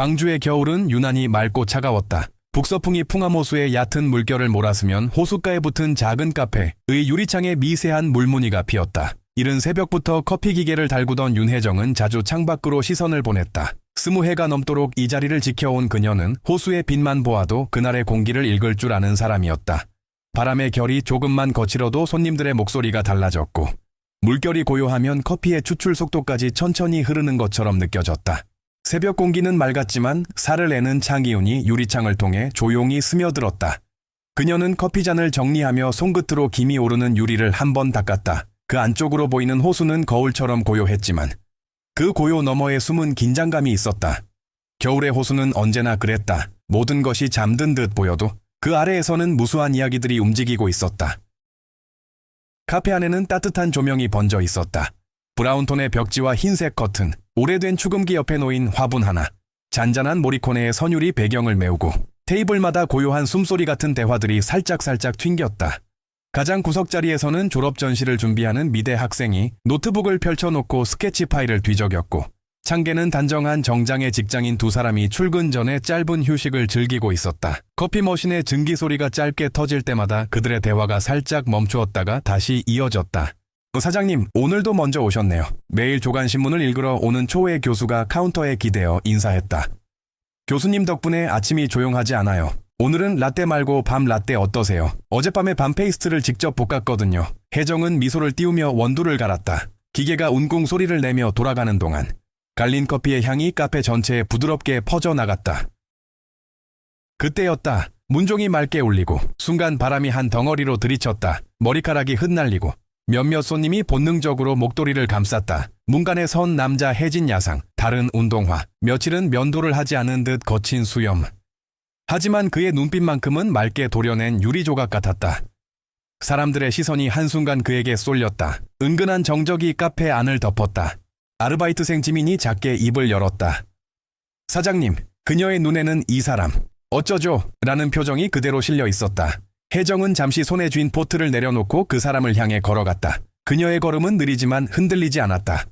광주의 겨울은 유난히 맑고 차가웠다. 북서풍이 풍암호수의 얕은 물결을 몰았으면 호숫가에 붙은 작은 카페의 유리창에 미세한 물무늬가 피었다. 이른 새벽부터 커피 기계를 달구던 윤혜정은 자주 창밖으로 시선을 보냈다. 20해가 넘도록 이 자리를 지켜온 그녀는 호수의 빛만 보아도 그날의 공기를 읽을 줄 아는 사람이었다. 바람의 결이 조금만 거칠어도 손님들의 목소리가 달라졌고 물결이 고요하면 커피의 추출 속도까지 천천히 흐르는 것처럼 느껴졌다. 새벽 공기는 맑았지만 살을 내는 창기운이 유리창을 통해 조용히 스며들었다. 그녀는 커피잔을 정리하며 손끝으로 김이 오르는 유리를 한 번 닦았다. 그 안쪽으로 보이는 호수는 거울처럼 고요했지만 그 고요 너머에 숨은 긴장감이 있었다. 겨울의 호수는 언제나 그랬다. 모든 것이 잠든 듯 보여도 그 아래에서는 무수한 이야기들이 움직이고 있었다. 카페 안에는 따뜻한 조명이 번져 있었다. 브라운톤의 벽지와 흰색 커튼, 오래된 축음기 옆에 놓인 화분 하나, 잔잔한 모리코네의 선율이 배경을 메우고 테이블마다 고요한 숨소리 같은 대화들이 살짝살짝 튕겼다. 가장 구석 자리에서는 졸업 전시를 준비하는 미대 학생이 노트북을 펼쳐놓고 스케치 파일을 뒤적였고 창계는 단정한 정장의 직장인 두 사람이 출근 전에 짧은 휴식을 즐기고 있었다. 커피 머신의 증기 소리가 짧게 터질 때마다 그들의 대화가 살짝 멈추었다가 다시 이어졌다. 사장님, 오늘도 먼저 오셨네요. 매일 조간신문을 읽으러 오는 초회 교수가 카운터에 기대어 인사했다. 교수님 덕분에 아침이 조용하지 않아요. 오늘은 라떼 말고 밤 라떼 어떠세요? 어젯밤에 밤 페이스트를 직접 볶았거든요. 혜정은 미소를 띄우며 원두를 갈았다. 기계가 웅궁 소리를 내며 돌아가는 동안 갈린 커피의 향이 카페 전체에 부드럽게 퍼져나갔다. 그때였다. 문종이 맑게 울리고 순간 바람이 한 덩어리로 들이쳤다. 머리카락이 흩날리고 몇몇 손님이 본능적으로 목도리를 감쌌다. 문간에 선 남자 혜진 야상, 다른 운동화, 며칠은 면도를 하지 않은 듯 거친 수염. 하지만 그의 눈빛만큼은 맑게 도려낸 유리 조각 같았다. 사람들의 시선이 한순간 그에게 쏠렸다. 은근한 정적이 카페 안을 덮었다. 아르바이트생 지민이 작게 입을 열었다. 사장님, 그녀의 눈에는 이 사람, 어쩌죠? 라는 표정이 그대로 실려 있었다. 혜정은 잠시 손에 쥔 포트를 내려놓고 그 사람을 향해 걸어갔다. 그녀의 걸음은 느리지만 흔들리지 않았다.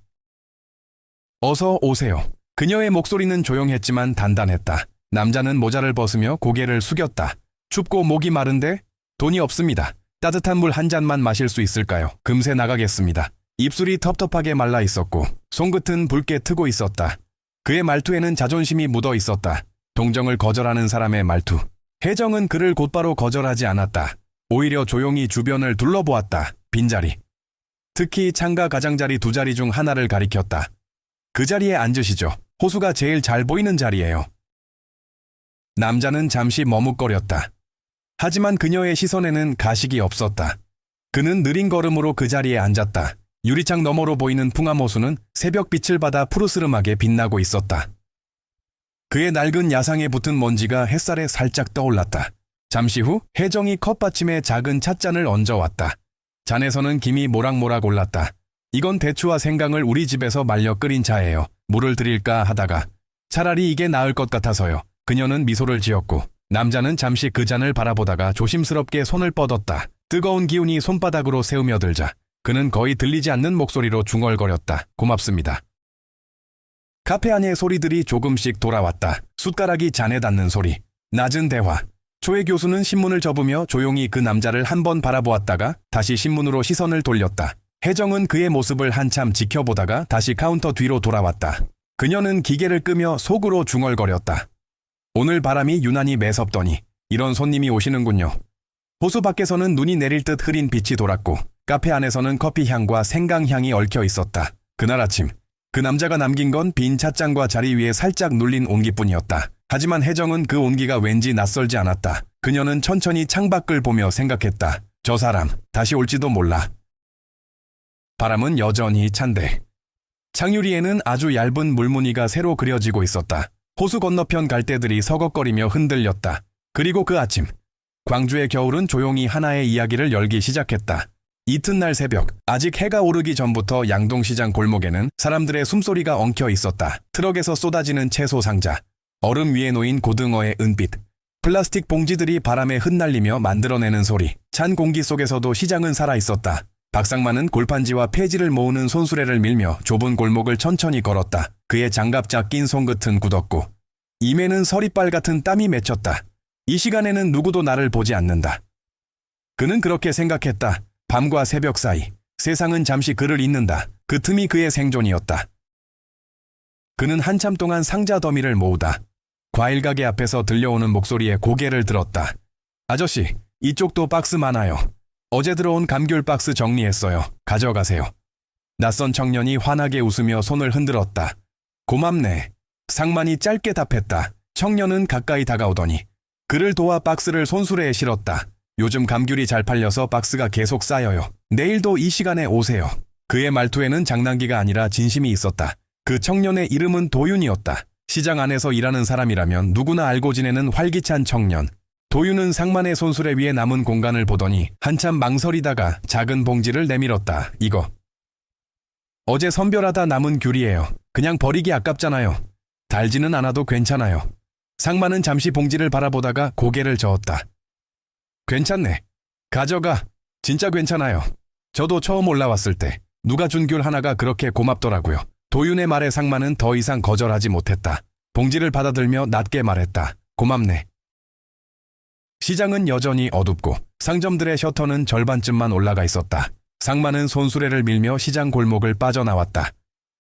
어서 오세요. 그녀의 목소리는 조용했지만 단단했다. 남자는 모자를 벗으며 고개를 숙였다. 춥고 목이 마른데? 돈이 없습니다. 따뜻한 물 한 잔만 마실 수 있을까요? 금세 나가겠습니다. 입술이 텁텁하게 말라 있었고 손끝은 붉게 트고 있었다. 그의 말투에는 자존심이 묻어 있었다. 동정을 거절하는 사람의 말투. 혜정은 그를 곧바로 거절하지 않았다. 오히려 조용히 주변을 둘러보았다. 빈자리. 특히 창가 가장자리 두 자리 중 하나를 가리켰다. 그 자리에 앉으시죠. 호수가 제일 잘 보이는 자리예요. 남자는 잠시 머뭇거렸다. 하지만 그녀의 시선에는 가식이 없었다. 그는 느린 걸음으로 그 자리에 앉았다. 유리창 너머로 보이는 풍암호수는 새벽빛을 받아 푸르스름하게 빛나고 있었다. 그의 낡은 야상에 붙은 먼지가 햇살에 살짝 떠올랐다. 잠시 후 혜정이 컵받침에 작은 찻잔을 얹어왔다. 잔에서는 김이 모락모락 올랐다. 이건 대추와 생강을 우리 집에서 말려 끓인 차예요. 물을 드릴까 하다가 차라리 이게 나을 것 같아서요. 그녀는 미소를 지었고 남자는 잠시 그 잔을 바라보다가 조심스럽게 손을 뻗었다. 뜨거운 기운이 손바닥으로 새우며들자 그는 거의 들리지 않는 목소리로 중얼거렸다. 고맙습니다. 카페 안의 소리들이 조금씩 돌아왔다. 숟가락이 잔에 닿는 소리, 낮은 대화. 초회 교수는 신문을 접으며 조용히 그 남자를 한 번 바라보았다가 다시 신문으로 시선을 돌렸다. 혜정은 그의 모습을 한참 지켜보다가 다시 카운터 뒤로 돌아왔다. 그녀는 기계를 끄며 속으로 중얼거렸다. 오늘 바람이 유난히 매섭더니 이런 손님이 오시는군요. 호수 밖에서는 눈이 내릴 듯 흐린 빛이 돌았고 카페 안에서는 커피 향과 생강 향이 얽혀 있었다. 그날 아침 그 남자가 남긴 건 빈 찻잔과 자리 위에 살짝 눌린 온기뿐이었다. 하지만 혜정은 그 온기가 왠지 낯설지 않았다. 그녀는 천천히 창밖을 보며 생각했다. 저 사람 다시 올지도 몰라. 바람은 여전히 찬데 창유리에는 아주 얇은 물무늬가 새로 그려지고 있었다. 호수 건너편 갈대들이 서걱거리며 흔들렸다. 그리고 그 아침 광주의 겨울은 조용히 하나의 이야기를 열기 시작했다. 이튿날 새벽, 아직 해가 오르기 전부터 양동시장 골목에는 사람들의 숨소리가 엉켜 있었다. 트럭에서 쏟아지는 채소 상자, 얼음 위에 놓인 고등어의 은빛, 플라스틱 봉지들이 바람에 흩날리며 만들어내는 소리. 찬 공기 속에서도 시장은 살아있었다. 박상만은 골판지와 폐지를 모으는 손수레를 밀며 좁은 골목을 천천히 걸었다. 그의 장갑차 낀 손끝은 굳었고 입에는 서리빨 같은 땀이 맺혔다. 이 시간에는 누구도 나를 보지 않는다. 그는 그렇게 생각했다. 밤과 새벽 사이 세상은 잠시 그를 잇는다. 그 틈이 그의 생존이었다. 그는 한참 동안 상자 더미를 모으다 과일 가게 앞에서 들려오는 목소리에 고개를 들었다. 아저씨, 이쪽도 박스 많아요. 어제 들어온 감귤 박스 정리했어요. 가져가세요. 낯선 청년이 환하게 웃으며 손을 흔들었다. 고맙네. 상만이 짧게 답했다. 청년은 가까이 다가오더니 그를 도와 박스를 손수레에 실었다. 요즘 감귤이 잘 팔려서 박스가 계속 쌓여요. 내일도 이 시간에 오세요. 그의 말투에는 장난기가 아니라 진심이 있었다. 그 청년의 이름은 도윤이었다. 시장 안에서 일하는 사람이라면 누구나 알고 지내는 활기찬 청년. 도윤은 상만의 손수레 위에 남은 공간을 보더니 한참 망설이다가 작은 봉지를 내밀었다. 이거. 어제 선별하다 남은 귤이에요. 그냥 버리기 아깝잖아요. 달지는 않아도 괜찮아요. 상만은 잠시 봉지를 바라보다가 고개를 저었다. 괜찮네. 가져가. 진짜 괜찮아요. 저도 처음 올라왔을 때 누가 준 귤 하나가 그렇게 고맙더라고요. 도윤의 말에 상만은 더 이상 거절하지 못했다. 봉지를 받아들며 낮게 말했다. 고맙네. 시장은 여전히 어둡고 상점들의 셔터는 절반쯤만 올라가 있었다. 상만은 손수레를 밀며 시장 골목을 빠져나왔다.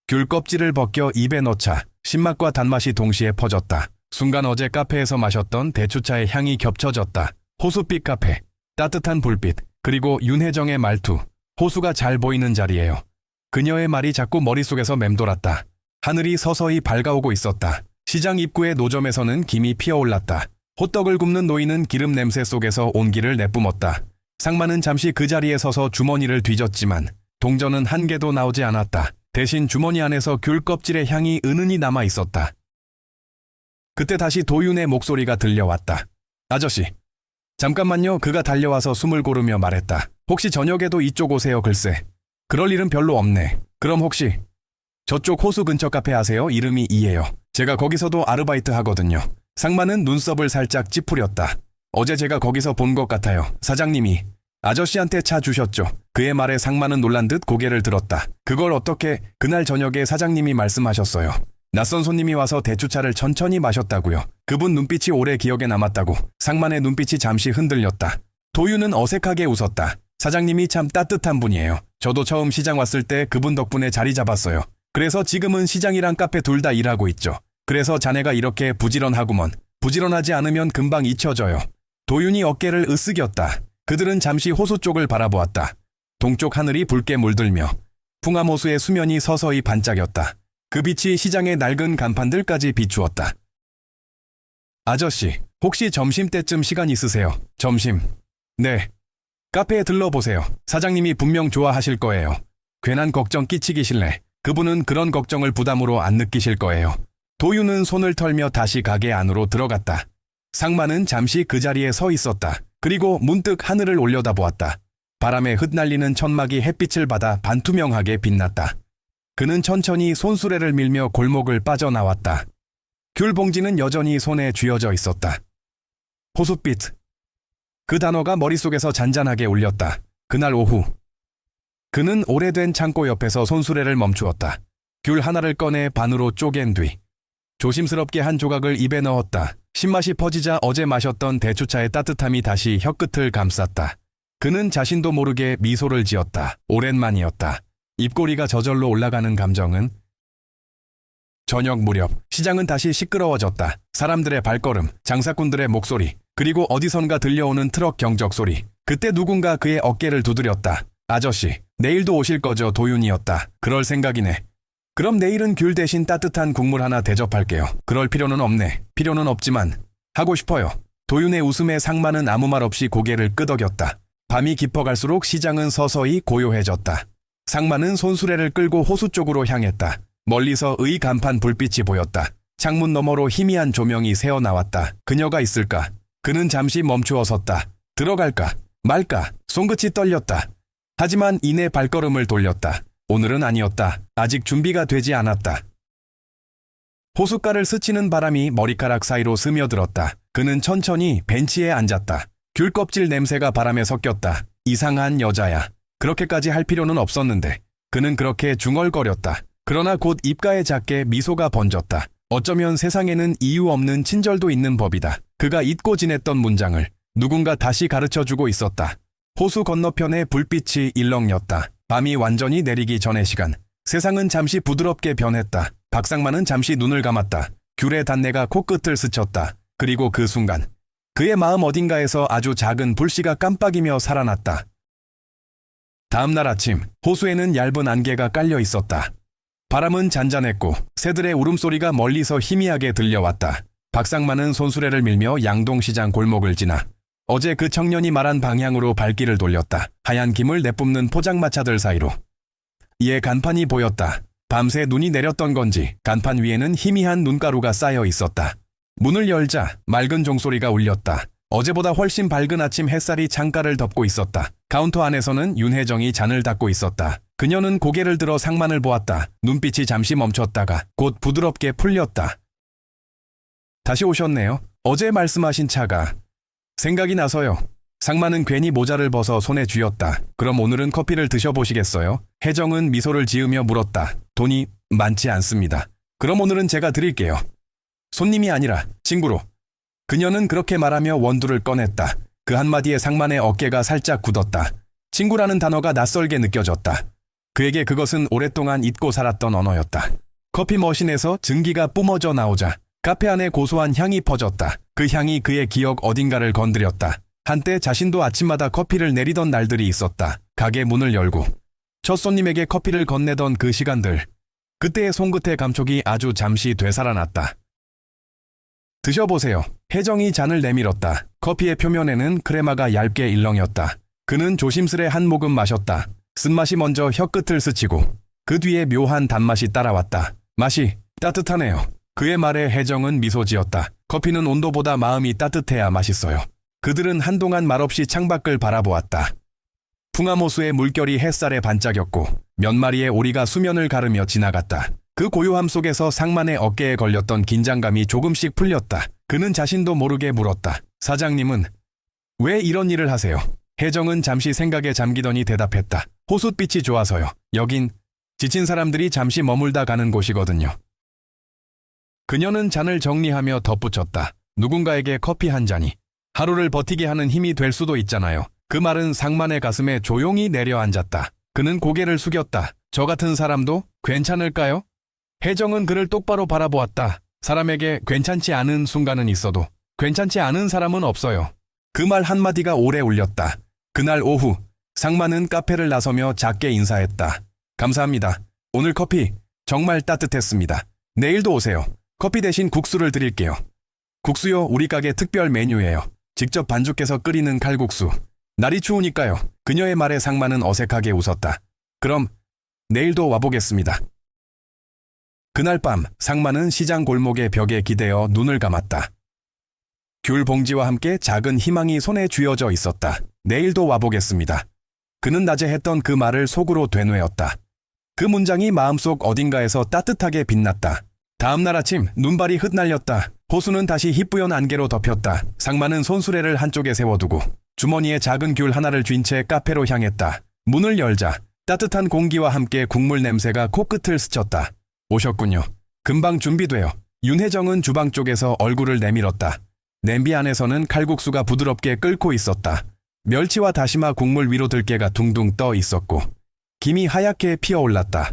귤 껍질을 벗겨 입에 넣자 신맛과 단맛이 동시에 퍼졌다. 순간 어제 카페에서 마셨던 대추차의 향이 겹쳐졌다. 호수빛 카페, 따뜻한 불빛, 그리고 윤혜정의 말투. 호수가 잘 보이는 자리예요. 그녀의 말이 자꾸 머릿속에서 맴돌았다. 하늘이 서서히 밝아오고 있었다. 시장 입구의 노점에서는 김이 피어올랐다. 호떡을 굽는 노인은 기름 냄새 속에서 온기를 내뿜었다. 상만은 잠시 그 자리에 서서 주머니를 뒤졌지만 동전은 한 개도 나오지 않았다. 대신 주머니 안에서 귤 껍질의 향이 은은히 남아 있었다. 그때 다시 도윤의 목소리가 들려왔다. 아저씨. 잠깐만요. 그가 달려와서 숨을 고르며 말했다. 혹시 저녁에도 이쪽 오세요 글쎄. 그럴 일은 별로 없네. 그럼 혹시 저쪽 호수 근처 카페 아세요? 이름이 이예요. 제가 거기서도 아르바이트 하거든요. 상만은 눈썹을 살짝 찌푸렸다. 어제 제가 거기서 본 것 같아요. 사장님이 아저씨한테 차 주셨죠. 그의 말에 상만은 놀란 듯 고개를 들었다. 그걸 어떻게 그날 저녁에 사장님이 말씀하셨어요. 낯선 손님이 와서 대추차를 천천히 마셨다고요. 그분 눈빛이 오래 기억에 남았다고. 상만의 눈빛이 잠시 흔들렸다. 도윤은 어색하게 웃었다. 사장님이 참 따뜻한 분이에요. 저도 처음 시장 왔을 때 그분 덕분에 자리 잡았어요. 그래서 지금은 시장이랑 카페 둘 다 일하고 있죠. 그래서 자네가 이렇게 부지런하구먼. 부지런하지 않으면 금방 잊혀져요. 도윤이 어깨를 으쓱였다. 그들은 잠시 호수 쪽을 바라보았다. 동쪽 하늘이 붉게 물들며 풍암호수의 수면이 서서히 반짝였다. 그 빛이 시장의 낡은 간판들까지 비추었다. 아저씨, 혹시 점심때쯤 시간 있으세요? 점심. 네. 카페에 들러보세요. 사장님이 분명 좋아하실 거예요. 괜한 걱정 끼치기 싫네. 그분은 그런 걱정을 부담으로 안 느끼실 거예요. 도윤은 손을 털며 다시 가게 안으로 들어갔다. 상만은 잠시 그 자리에 서 있었다. 그리고 문득 하늘을 올려다보았다. 바람에 흩날리는 천막이 햇빛을 받아 반투명하게 빛났다. 그는 천천히 손수레를 밀며 골목을 빠져나왔다. 귤 봉지는 여전히 손에 쥐어져 있었다. 호숫빛. 그 단어가 머릿속에서 잔잔하게 울렸다. 그날 오후. 그는 오래된 창고 옆에서 손수레를 멈추었다. 귤 하나를 꺼내 반으로 쪼갠 뒤 조심스럽게 한 조각을 입에 넣었다. 신맛이 퍼지자 어제 마셨던 대추차의 따뜻함이 다시 혀끝을 감쌌다. 그는 자신도 모르게 미소를 지었다. 오랜만이었다. 입꼬리가 저절로 올라가는 감정은 저녁 무렵 시장은 다시 시끄러워졌다. 사람들의 발걸음, 장사꾼들의 목소리, 그리고 어디선가 들려오는 트럭 경적 소리. 그때 누군가 그의 어깨를 두드렸다. 아저씨, 내일도 오실 거죠? 도윤이었다. 그럴 생각이네. 그럼 내일은 귤 대신 따뜻한 국물 하나 대접할게요. 그럴 필요는 없네. 필요는 없지만 하고 싶어요. 도윤의 웃음에 상만은 아무 말 없이 고개를 끄덕였다. 밤이 깊어갈수록 시장은 서서히 고요해졌다. 상만은 손수레를 끌고 호수 쪽으로 향했다. 멀리서 의 간판 불빛이 보였다. 창문 너머로 희미한 조명이 새어나왔다. 그녀가 있을까? 그는 잠시 멈추어 섰다. 들어갈까? 말까? 손끝이 떨렸다. 하지만 이내 발걸음을 돌렸다. 오늘은 아니었다. 아직 준비가 되지 않았다. 호숫가를 스치는 바람이 머리카락 사이로 스며들었다. 그는 천천히 벤치에 앉았다. 귤 껍질 냄새가 바람에 섞였다. 이상한 여자야. 그렇게까지 할 필요는 없었는데. 그는 그렇게 중얼거렸다. 그러나 곧 입가에 작게 미소가 번졌다. 어쩌면 세상에는 이유 없는 친절도 있는 법이다. 그가 잊고 지냈던 문장을 누군가 다시 가르쳐주고 있었다. 호수 건너편에 불빛이 일렁였다. 밤이 완전히 내리기 전의 시간. 세상은 잠시 부드럽게 변했다. 박상만은 잠시 눈을 감았다. 귤의 단내가 코끝을 스쳤다. 그리고 그 순간 그의 마음 어딘가에서 아주 작은 불씨가 깜빡이며 살아났다. 다음 날 아침 호수에는 얇은 안개가 깔려 있었다. 바람은 잔잔했고 새들의 울음소리가 멀리서 희미하게 들려왔다. 박상만은 손수레를 밀며 양동시장 골목을 지나 어제 그 청년이 말한 방향으로 발길을 돌렸다. 하얀 김을 내뿜는 포장마차들 사이로. 이에 간판이 보였다. 밤새 눈이 내렸던 건지 간판 위에는 희미한 눈가루가 쌓여 있었다. 문을 열자 맑은 종소리가 울렸다. 어제보다 훨씬 밝은 아침 햇살이 창가를 덮고 있었다. 카운터 안에서는 윤혜정이 잔을 닦고 있었다. 그녀는 고개를 들어 상만을 보았다. 눈빛이 잠시 멈췄다가 곧 부드럽게 풀렸다. 다시 오셨네요. 어제 말씀하신 차가 생각이 나서요. 상만은 괜히 모자를 벗어 손에 쥐었다. 그럼 오늘은 커피를 드셔보시겠어요? 혜정은 미소를 지으며 물었다. 돈이 많지 않습니다. 그럼 오늘은 제가 드릴게요. 손님이 아니라 친구로. 그녀는 그렇게 말하며 원두를 꺼냈다. 그 한마디에 상만의 어깨가 살짝 굳었다. 친구라는 단어가 낯설게 느껴졌다. 그에게 그것은 오랫동안 잊고 살았던 언어였다. 커피 머신에서 증기가 뿜어져 나오자 카페 안에 고소한 향이 퍼졌다. 그 향이 그의 기억 어딘가를 건드렸다. 한때 자신도 아침마다 커피를 내리던 날들이 있었다. 가게 문을 열고 첫 손님에게 커피를 건네던 그 시간들. 그때의 손끝의 감촉이 아주 잠시 되살아났다. 드셔보세요. 혜정이 잔을 내밀었다. 커피의 표면에는 크레마가 얇게 일렁였다. 그는 조심스레 한 모금 마셨다. 쓴맛이 먼저 혀끝을 스치고 그 뒤에 묘한 단맛이 따라왔다. 맛이 따뜻하네요. 그의 말에 혜정은 미소 지었다. 커피는 온도보다 마음이 따뜻해야 맛있어요. 그들은 한동안 말없이 창밖을 바라보았다. 풍암호수의 물결이 햇살에 반짝였고 몇 마리의 오리가 수면을 가르며 지나갔다. 그 고요함 속에서 상만의 어깨에 걸렸던 긴장감이 조금씩 풀렸다. 그는 자신도 모르게 물었다. 사장님은 왜 이런 일을 하세요? 혜정은 잠시 생각에 잠기더니 대답했다. 호숫빛이 좋아서요. 여긴 지친 사람들이 잠시 머물다 가는 곳이거든요. 그녀는 잔을 정리하며 덧붙였다. 누군가에게 커피 한 잔이 하루를 버티게 하는 힘이 될 수도 있잖아요. 그 말은 상만의 가슴에 조용히 내려앉았다. 그는 고개를 숙였다. 저 같은 사람도 괜찮을까요? 혜정은 그를 똑바로 바라보았다. 사람에게 괜찮지 않은 순간은 있어도 괜찮지 않은 사람은 없어요. 그 말 한마디가 오래 울렸다. 그날 오후 상만은 카페를 나서며 작게 인사했다. 감사합니다. 오늘 커피 정말 따뜻했습니다. 내일도 오세요. 커피 대신 국수를 드릴게요. 국수요, 우리 가게 특별 메뉴예요. 직접 반죽해서 끓이는 칼국수. 날이 추우니까요. 그녀의 말에 상만은 어색하게 웃었다. 그럼 내일도 와보겠습니다. 그날 밤 상만은 시장 골목의 벽에 기대어 눈을 감았다. 귤 봉지와 함께 작은 희망이 손에 쥐어져 있었다. 내일도 와보겠습니다. 그는 낮에 했던 그 말을 속으로 되뇌었다. 그 문장이 마음속 어딘가에서 따뜻하게 빛났다. 다음 날 아침 눈발이 흩날렸다. 호수는 다시 희뿌연 안개로 덮였다. 상만은 손수레를 한쪽에 세워두고 주머니에 작은 귤 하나를 쥔 채 카페로 향했다. 문을 열자 따뜻한 공기와 함께 국물 냄새가 코끝을 스쳤다. 오셨군요. 금방 준비돼요. 윤혜정은 주방 쪽에서 얼굴을 내밀었다. 냄비 안에서는 칼국수가 부드럽게 끓고 있었다. 멸치와 다시마 국물 위로 들깨가 둥둥 떠 있었고 김이 하얗게 피어올랐다.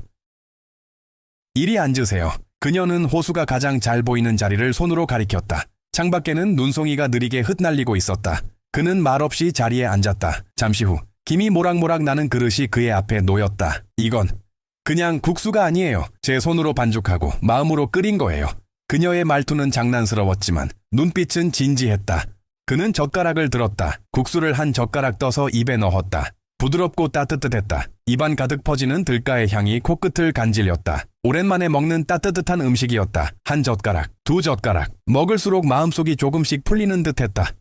이리 앉으세요. 그녀는 호수가 가장 잘 보이는 자리를 손으로 가리켰다. 창밖에는 눈송이가 느리게 흩날리고 있었다. 그는 말없이 자리에 앉았다. 잠시 후 김이 모락모락 나는 그릇이 그의 앞에 놓였다. 이건 그냥 국수가 아니에요. 제 손으로 반죽하고 마음으로 끓인 거예요. 그녀의 말투는 장난스러웠지만 눈빛은 진지했다. 그는 젓가락을 들었다. 국수를 한 젓가락 떠서 입에 넣었다. 부드럽고 따뜻했다. 입안 가득 퍼지는 들가의 향이 코끝을 간질렸다. 오랜만에 먹는 따뜻한 음식이었다. 한 젓가락, 두 젓가락. 먹을수록 마음속이 조금씩 풀리는 듯했다.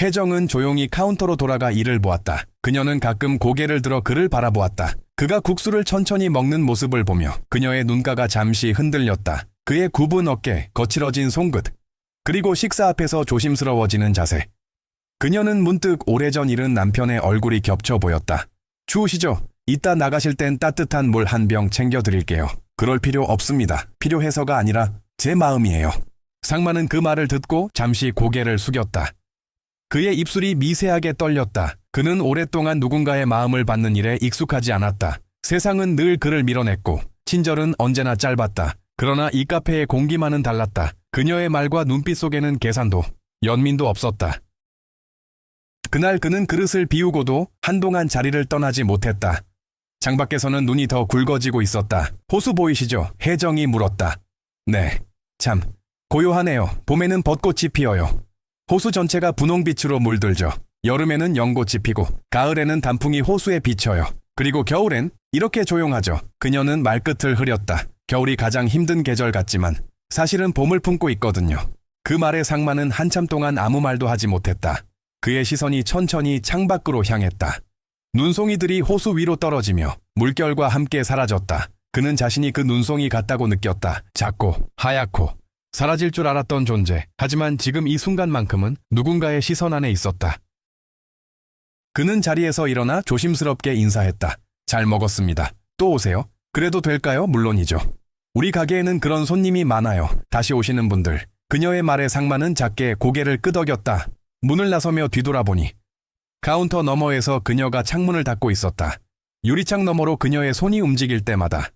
혜정은 조용히 카운터로 돌아가 이를 보았다. 그녀는 가끔 고개를 들어 그를 바라보았다. 그가 국수를 천천히 먹는 모습을 보며 그녀의 눈가가 잠시 흔들렸다. 그의 굽은 어깨, 거칠어진 손끝, 그리고 식사 앞에서 조심스러워지는 자세. 그녀는 문득 오래전 잃은 남편의 얼굴이 겹쳐 보였다. 추우시죠? 이따 나가실 땐 따뜻한 물 한 병 챙겨드릴게요. 그럴 필요 없습니다. 필요해서가 아니라 제 마음이에요. 상만은 그 말을 듣고 잠시 고개를 숙였다. 그의 입술이 미세하게 떨렸다. 그는 오랫동안 누군가의 마음을 받는 일에 익숙하지 않았다. 세상은 늘 그를 밀어냈고 친절은 언제나 짧았다. 그러나 이 카페의 공기만은 달랐다. 그녀의 말과 눈빛 속에는 계산도, 연민도 없었다. 그날 그는 그릇을 비우고도 한동안 자리를 떠나지 못했다. 창밖에서는 눈이 더 굵어지고 있었다. 호수 보이시죠? 혜정이 물었다. 네, 참 고요하네요. 봄에는 벚꽃이 피어요. 호수 전체가 분홍빛으로 물들죠. 여름에는 연꽃이 피고 가을에는 단풍이 호수에 비쳐요. 그리고 겨울엔 이렇게 조용하죠. 그녀는 말끝을 흐렸다. 겨울이 가장 힘든 계절 같지만 사실은 봄을 품고 있거든요. 그 말에 상만은 한참 동안 아무 말도 하지 못했다. 그의 시선이 천천히 창밖으로 향했다. 눈송이들이 호수 위로 떨어지며 물결과 함께 사라졌다. 그는 자신이 그 눈송이 같다고 느꼈다. 작고 하얗고 사라질 줄 알았던 존재. 하지만 지금 이 순간만큼은 누군가의 시선 안에 있었다. 그는 자리에서 일어나 조심스럽게 인사했다. 잘 먹었습니다. 또 오세요? 그래도 될까요? 물론이죠. 우리 가게에는 그런 손님이 많아요. 다시 오시는 분들. 그녀의 말에 상만은 작게 고개를 끄덕였다. 문을 나서며 뒤돌아보니 카운터 너머에서 그녀가 창문을 닫고 있었다. 유리창 너머로 그녀의 손이 움직일 때마다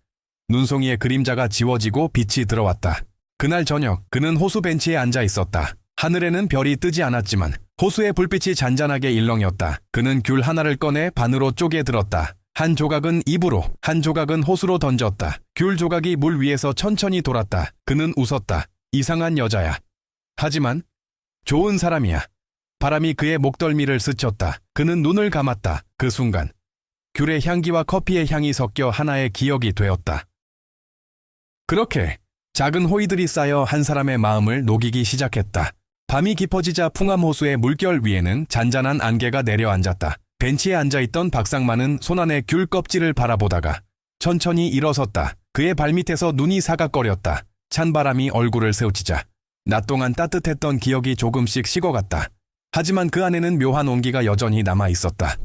눈송이의 그림자가 지워지고 빛이 들어왔다. 그날 저녁 그는 호수 벤치에 앉아 있었다. 하늘에는 별이 뜨지 않았지만 호수의 불빛이 잔잔하게 일렁였다. 그는 귤 하나를 꺼내 반으로 쪼개 들었다. 한 조각은 입으로, 한 조각은 호수로 던졌다. 귤 조각이 물 위에서 천천히 돌았다. 그는 웃었다. 이상한 여자야. 하지만 좋은 사람이야. 바람이 그의 목덜미를 스쳤다. 그는 눈을 감았다. 그 순간 귤의 향기와 커피의 향이 섞여 하나의 기억이 되었다. 그렇게 작은 호의들이 쌓여 한 사람의 마음을 녹이기 시작했다. 밤이 깊어지자 풍암호수의 물결 위에는 잔잔한 안개가 내려앉았다. 벤치에 앉아있던 박상만은 손안의 귤 껍질을 바라보다가 천천히 일어섰다. 그의 발밑에서 눈이 사각거렸다. 찬바람이 얼굴을 스치자 낮 동안 따뜻했던 기억이 조금씩 식어갔다. 하지만 그 안에는 묘한 온기가 여전히 남아있었다.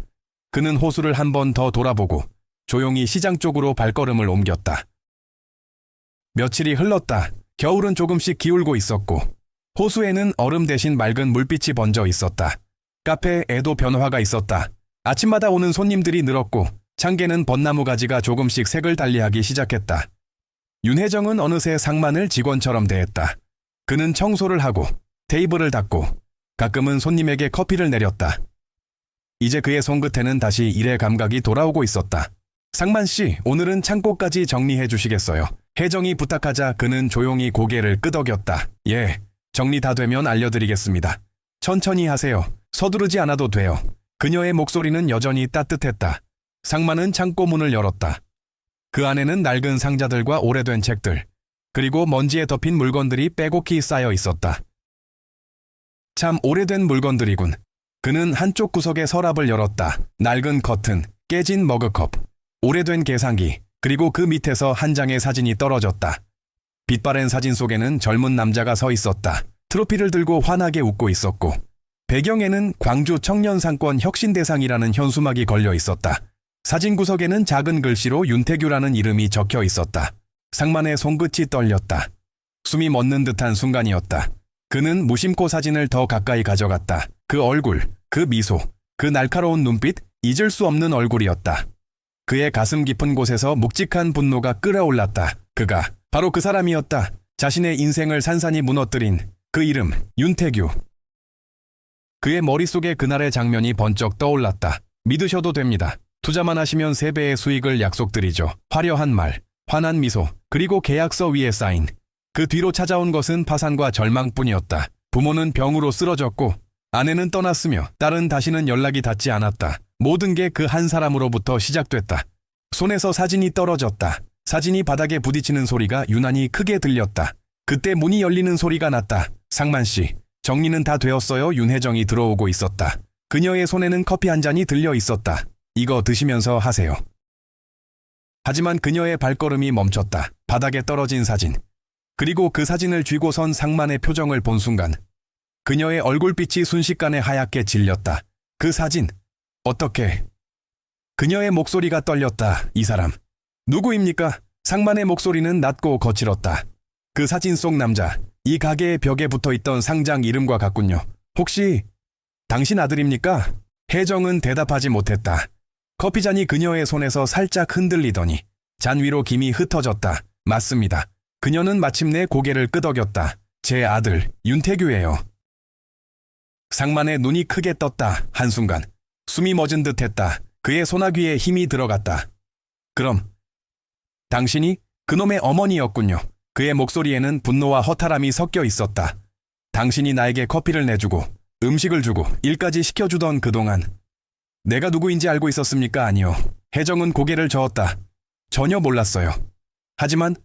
그는 호수를 한 번 더 돌아보고 조용히 시장 쪽으로 발걸음을 옮겼다. 며칠이 흘렀다. 겨울은 조금씩 기울고 있었고 호수에는 얼음 대신 맑은 물빛이 번져 있었다. 카페에도 변화가 있었다. 아침마다 오는 손님들이 늘었고 창개는 벚나무 가지가 조금씩 색을 달리하기 시작했다. 윤혜정은 어느새 상만을 직원처럼 대했다. 그는 청소를 하고 테이블을 닦고 가끔은 손님에게 커피를 내렸다. 이제 그의 손끝에는 다시 일의 감각이 돌아오고 있었다. 상만 씨, 오늘은 창고까지 정리해 주시겠어요? 혜정이 부탁하자 그는 조용히 고개를 끄덕였다. 예, 정리 다 되면 알려드리겠습니다. 천천히 하세요. 서두르지 않아도 돼요. 그녀의 목소리는 여전히 따뜻했다. 상만은 창고 문을 열었다. 그 안에는 낡은 상자들과 오래된 책들, 그리고 먼지에 덮인 물건들이 빼곡히 쌓여 있었다. 참 오래된 물건들이군. 그는 한쪽 구석의 서랍을 열었다. 낡은 커튼, 깨진 머그컵, 오래된 계산기, 그리고 그 밑에서 한 장의 사진이 떨어졌다. 빛바랜 사진 속에는 젊은 남자가 서 있었다. 트로피를 들고 환하게 웃고 있었고 배경에는 광주 청년상권 혁신대상이라는 현수막이 걸려 있었다. 사진 구석에는 작은 글씨로 윤태규라는 이름이 적혀 있었다. 상만의 손끝이 떨렸다. 숨이 멎는 듯한 순간이었다. 그는 무심코 사진을 더 가까이 가져갔다. 그 얼굴, 그 미소, 그 날카로운 눈빛, 잊을 수 없는 얼굴이었다. 그의 가슴 깊은 곳에서 묵직한 분노가 끓어올랐다. 그가 바로 그 사람이었다. 자신의 인생을 산산이 무너뜨린 그 이름, 윤태규. 그의 머릿속에 그날의 장면이 번쩍 떠올랐다. 믿으셔도 됩니다. 투자만 하시면 3배의 수익을 약속드리죠. 화려한 말, 환한 미소, 그리고 계약서 위에 사인. 그 뒤로 찾아온 것은 파산과 절망뿐이었다. 부모는 병으로 쓰러졌고 아내는 떠났으며 딸은 다시는 연락이 닿지 않았다. 모든 게 그 한 사람으로부터 시작됐다. 손에서 사진이 떨어졌다. 사진이 바닥에 부딪히는 소리가 유난히 크게 들렸다. 그때 문이 열리는 소리가 났다. 상만 씨, 정리는 다 되었어요. 윤혜정이 들어오고 있었다. 그녀의 손에는 커피 한 잔이 들려 있었다. 이거 드시면서 하세요. 하지만 그녀의 발걸음이 멈췄다. 바닥에 떨어진 사진. 그리고 그 사진을 쥐고 선 상만의 표정을 본 순간 그녀의 얼굴빛이 순식간에 하얗게 질렸다. 그 사진, 어떻게? 그녀의 목소리가 떨렸다. 이 사람. 누구입니까? 상만의 목소리는 낮고 거칠었다. 그 사진 속 남자, 이 가게의 벽에 붙어있던 상장 이름과 같군요. 혹시 당신 아들입니까? 혜정은 대답하지 못했다. 커피잔이 그녀의 손에서 살짝 흔들리더니 잔 위로 김이 흩어졌다. 맞습니다. 그녀는 마침내 고개를 끄덕였다. 제 아들, 윤태규예요. 상만의 눈이 크게 떴다. 한순간 숨이 멎은 듯했다. 그의 소나귀에 힘이 들어갔다. 그럼 당신이 그놈의 어머니였군요. 그의 목소리에는 분노와 허탈함이 섞여 있었다. 당신이 나에게 커피를 내주고 음식을 주고 일까지 시켜주던 그동안 내가 누구인지 알고 있었습니까? 아니요. 혜정은 고개를 저었다. 전혀 몰랐어요. 하지만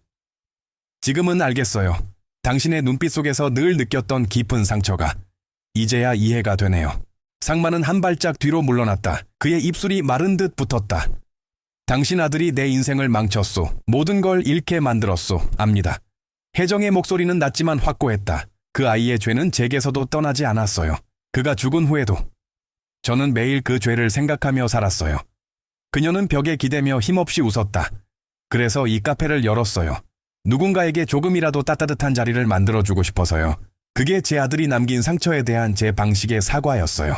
지금은 알겠어요. 당신의 눈빛 속에서 늘 느꼈던 깊은 상처가 이제야 이해가 되네요. 상만은 한 발짝 뒤로 물러났다. 그의 입술이 마른 듯 붙었다. 당신 아들이 내 인생을 망쳤소. 모든 걸 잃게 만들었소. 압니다. 혜정의 목소리는 낮지만 확고했다. 그 아이의 죄는 제게서도 떠나지 않았어요. 그가 죽은 후에도 저는 매일 그 죄를 생각하며 살았어요. 그녀는 벽에 기대며 힘없이 웃었다. 그래서 이 카페를 열었어요. 누군가에게 조금이라도 따뜻한 자리를 만들어주고 싶어서요. 그게 제 아들이 남긴 상처에 대한 제 방식의 사과였어요.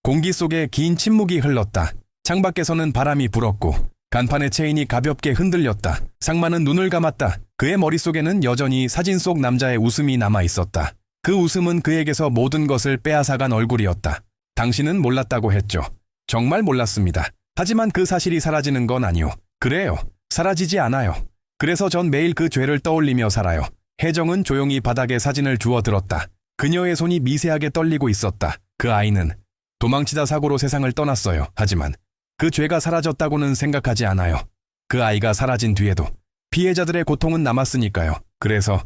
공기 속에 긴 침묵이 흘렀다. 창밖에서는 바람이 불었고 간판의 체인이 가볍게 흔들렸다. 상만은 눈을 감았다. 그의 머릿속에는 여전히 사진 속 남자의 웃음이 남아 있었다. 그 웃음은 그에게서 모든 것을 빼앗아간 얼굴이었다. 당신은 몰랐다고 했죠. 정말 몰랐습니다. 하지만 그 사실이 사라지는 건 아니오. 그래요. 사라지지 않아요. 그래서 전 매일 그 죄를 떠올리며 살아요. 혜정은 조용히 바닥에 사진을 주워들었다. 그녀의 손이 미세하게 떨리고 있었다. 그 아이는 도망치다 사고로 세상을 떠났어요. 하지만 그 죄가 사라졌다고는 생각하지 않아요. 그 아이가 사라진 뒤에도 피해자들의 고통은 남았으니까요. 그래서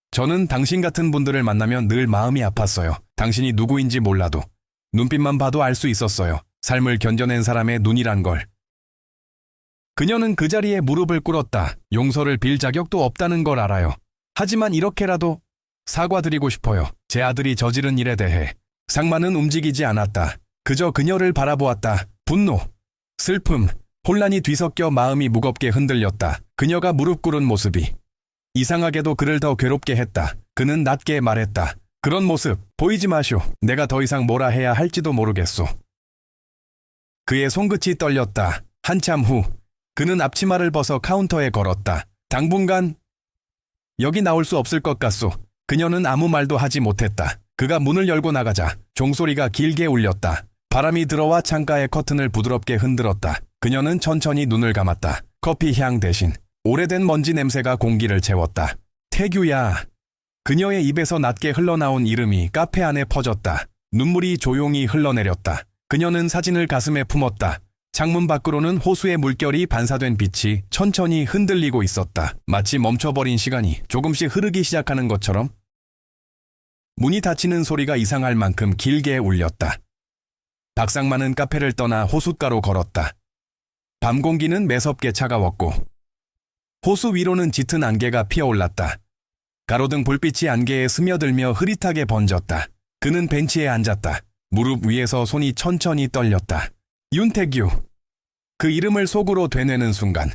저는 당신 같은 분들을 만나면 늘 마음이 아팠어요. 당신이 누구인지 몰라도 눈빛만 봐도 알 수 있었어요. 삶을 견뎌낸 사람의 눈이란 걸. 그녀는 그 자리에 무릎을 꿇었다. 용서를 빌 자격도 없다는 걸 알아요. 하지만 이렇게라도 사과드리고 싶어요. 제 아들이 저지른 일에 대해. 상만은 움직이지 않았다. 그저 그녀를 바라보았다. 분노, 슬픔, 혼란이 뒤섞여 마음이 무겁게 흔들렸다. 그녀가 무릎 꿇은 모습이 이상하게도 그를 더 괴롭게 했다. 그는 낮게 말했다. 그런 모습 보이지 마쇼. 내가 더 이상 뭐라 해야 할지도 모르겠소. 그의 손끝이 떨렸다. 한참 후 그는 앞치마를 벗어 카운터에 걸었다. 당분간 여기 나올 수 없을 것 같소. 그녀는 아무 말도 하지 못했다. 그가 문을 열고 나가자 종소리가 길게 울렸다. 바람이 들어와 창가의 커튼을 부드럽게 흔들었다. 그녀는 천천히 눈을 감았다. 커피 향 대신 오래된 먼지 냄새가 공기를 채웠다. 태규야. 그녀의 입에서 낮게 흘러나온 이름이 카페 안에 퍼졌다. 눈물이 조용히 흘러내렸다. 그녀는 사진을 가슴에 품었다. 창문 밖으로는 호수의 물결이 반사된 빛이 천천히 흔들리고 있었다. 마치 멈춰버린 시간이 조금씩 흐르기 시작하는 것처럼 문이 닫히는 소리가 이상할 만큼 길게 울렸다. 박상만은 카페를 떠나 호숫가로 걸었다. 밤 공기는 매섭게 차가웠고 호수 위로는 짙은 안개가 피어올랐다. 가로등 불빛이 안개에 스며들며 흐릿하게 번졌다. 그는 벤치에 앉았다. 무릎 위에서 손이 천천히 떨렸다. 윤태규. 그 이름을 속으로 되뇌는 순간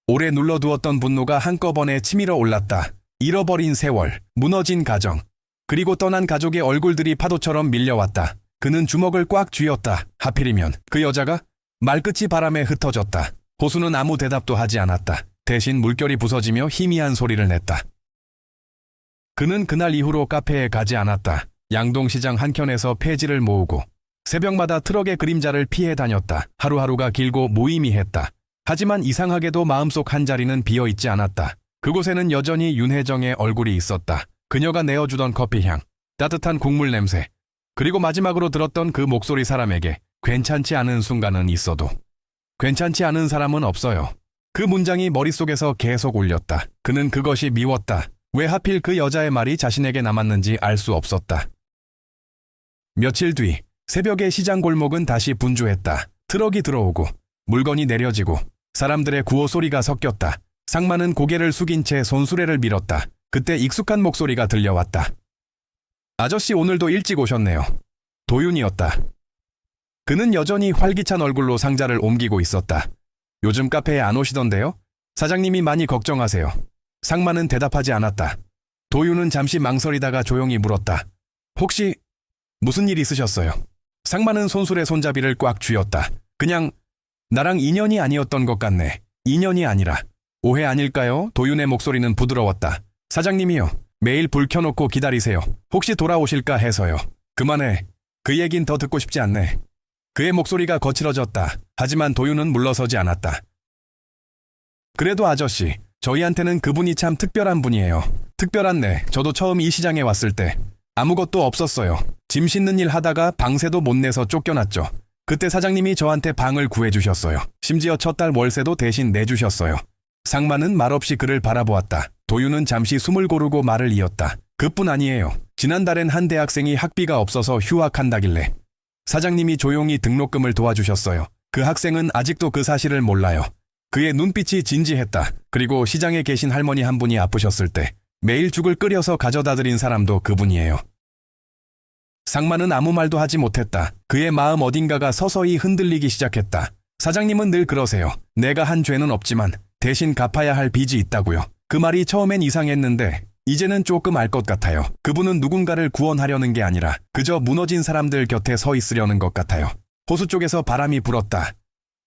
오래 눌러두었던 분노가 한꺼번에 치밀어 올랐다. 잃어버린 세월, 무너진 가정, 그리고 떠난 가족의 얼굴들이 파도처럼 밀려왔다. 그는 주먹을 꽉 쥐었다. 하필이면 그 여자가 말끝이 바람에 흩어졌다. 호수는 아무 대답도 하지 않았다. 대신 물결이 부서지며 희미한 소리를 냈다. 그는 그날 이후로 카페에 가지 않았다. 양동시장 한켠에서 폐지를 모으고 새벽마다 트럭의 그림자를 피해 다녔다. 하루하루가 길고 무의미했다. 하지만 이상하게도 마음속 한 자리는 비어있지 않았다. 그곳에는 여전히 윤혜정의 얼굴이 있었다. 그녀가 내어주던 커피향, 따뜻한 국물 냄새, 그리고 마지막으로 들었던 그 목소리. 사람에게 괜찮지 않은 순간은 있어도 괜찮지 않은 사람은 없어요. 그 문장이 머릿속에서 계속 울렸다. 그는 그것이 미웠다. 왜 하필 그 여자의 말이 자신에게 남았는지 알 수 없었다. 며칠 뒤 새벽의 시장 골목은 다시 분주했다. 트럭이 들어오고 물건이 내려지고 사람들의 구호 소리가 섞였다. 상만은 고개를 숙인 채 손수레를 밀었다. 그때 익숙한 목소리가 들려왔다. 아저씨 오늘도 일찍 오셨네요. 도윤이었다. 그는 여전히 활기찬 얼굴로 상자를 옮기고 있었다. 요즘 카페에 안 오시던데요? 사장님이 많이 걱정하세요. 상마는 대답하지 않았다. 도윤은 잠시 망설이다가 조용히 물었다. 혹시 무슨 일 있으셨어요? 상마는 손술의 손잡이를 꽉 쥐었다. 그냥 나랑 인연이 아니었던 것 같네. 인연이 아니라. 오해 아닐까요? 도윤의 목소리는 부드러웠다. 사장님이요. 매일 불 켜놓고 기다리세요. 혹시 돌아오실까 해서요. 그만해. 그 얘긴 더 듣고 싶지 않네. 그의 목소리가 거칠어졌다. 하지만 도윤은 물러서지 않았다. 그래도 아저씨, 저희한테는 그분이 참 특별한 분이에요. 특별한네. 저도 처음 이 시장에 왔을 때 아무것도 없었어요. 짐 싣는 일 하다가 방세도 못 내서 쫓겨났죠. 그때 사장님이 저한테 방을 구해주셨어요. 심지어 첫 달 월세도 대신 내주셨어요. 상마는 말없이 그를 바라보았다. 도윤은 잠시 숨을 고르고 말을 이었다. 그뿐 아니에요. 지난달엔 한 대학생이 학비가 없어서 휴학한다길래 사장님이 조용히 등록금을 도와주셨어요. 그 학생은 아직도 그 사실을 몰라요. 그의 눈빛이 진지했다. 그리고 시장에 계신 할머니 한 분이 아프셨을 때 매일 죽을 끓여서 가져다 드린 사람도 그분이에요. 상마는 아무 말도 하지 못했다. 그의 마음 어딘가가 서서히 흔들리기 시작했다. 사장님은 늘 그러세요. 내가 한 죄는 없지만 대신 갚아야 할 빚이 있다고요. 그 말이 처음엔 이상했는데 이제는 조금 알 것 같아요. 그분은 누군가를 구원하려는 게 아니라 그저 무너진 사람들 곁에 서 있으려는 것 같아요. 호수 쪽에서 바람이 불었다.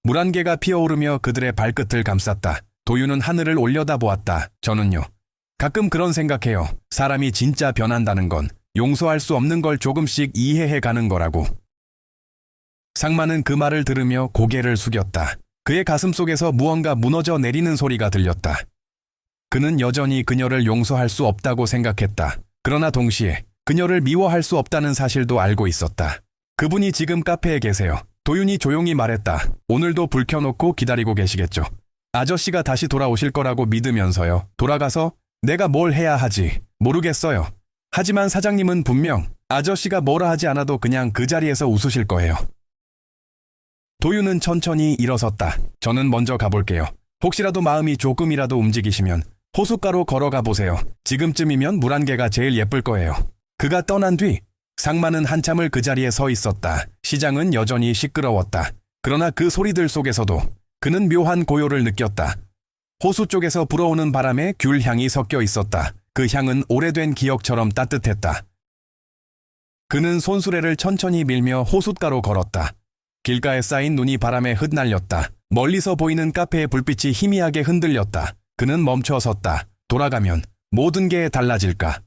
물 한 개가 피어오르며 그들의 발끝을 감쌌다. 도윤은 하늘을 올려다보았다. 저는요. 가끔 그런 생각해요. 사람이 진짜 변한다는 건 용서할 수 없는 걸 조금씩 이해해 가는 거라고. 상마는 그 말을 들으며 고개를 숙였다. 그의 가슴 속에서 무언가 무너져 내리는 소리가 들렸다. 그는 여전히 그녀를 용서할 수 없다고 생각했다. 그러나 동시에 그녀를 미워할 수 없다는 사실도 알고 있었다. 그분이 지금 카페에 계세요. 도윤이 조용히 말했다. 오늘도 불 켜놓고 기다리고 계시겠죠. 아저씨가 다시 돌아오실 거라고 믿으면서요. 돌아가서 내가 뭘 해야 하지 모르겠어요. 하지만 사장님은 분명 아저씨가 뭐라 하지 않아도 그냥 그 자리에서 웃으실 거예요. 도윤은 천천히 일어섰다. 저는 먼저 가볼게요. 혹시라도 마음이 조금이라도 움직이시면 호숫가로 걸어가 보세요. 지금쯤이면 물 한 개가 제일 예쁠 거예요. 그가 떠난 뒤 상마는 한참을 그 자리에 서 있었다. 시장은 여전히 시끄러웠다. 그러나 그 소리들 속에서도 그는 묘한 고요를 느꼈다. 호수 쪽에서 불어오는 바람에 귤 향이 섞여 있었다. 그 향은 오래된 기억처럼 따뜻했다. 그는 손수레를 천천히 밀며 호숫가로 걸었다. 길가에 쌓인 눈이 바람에 흩날렸다. 멀리서 보이는 카페의 불빛이 희미하게 흔들렸다. 그는 멈춰 섰다. 돌아가면 모든 게 달라질까?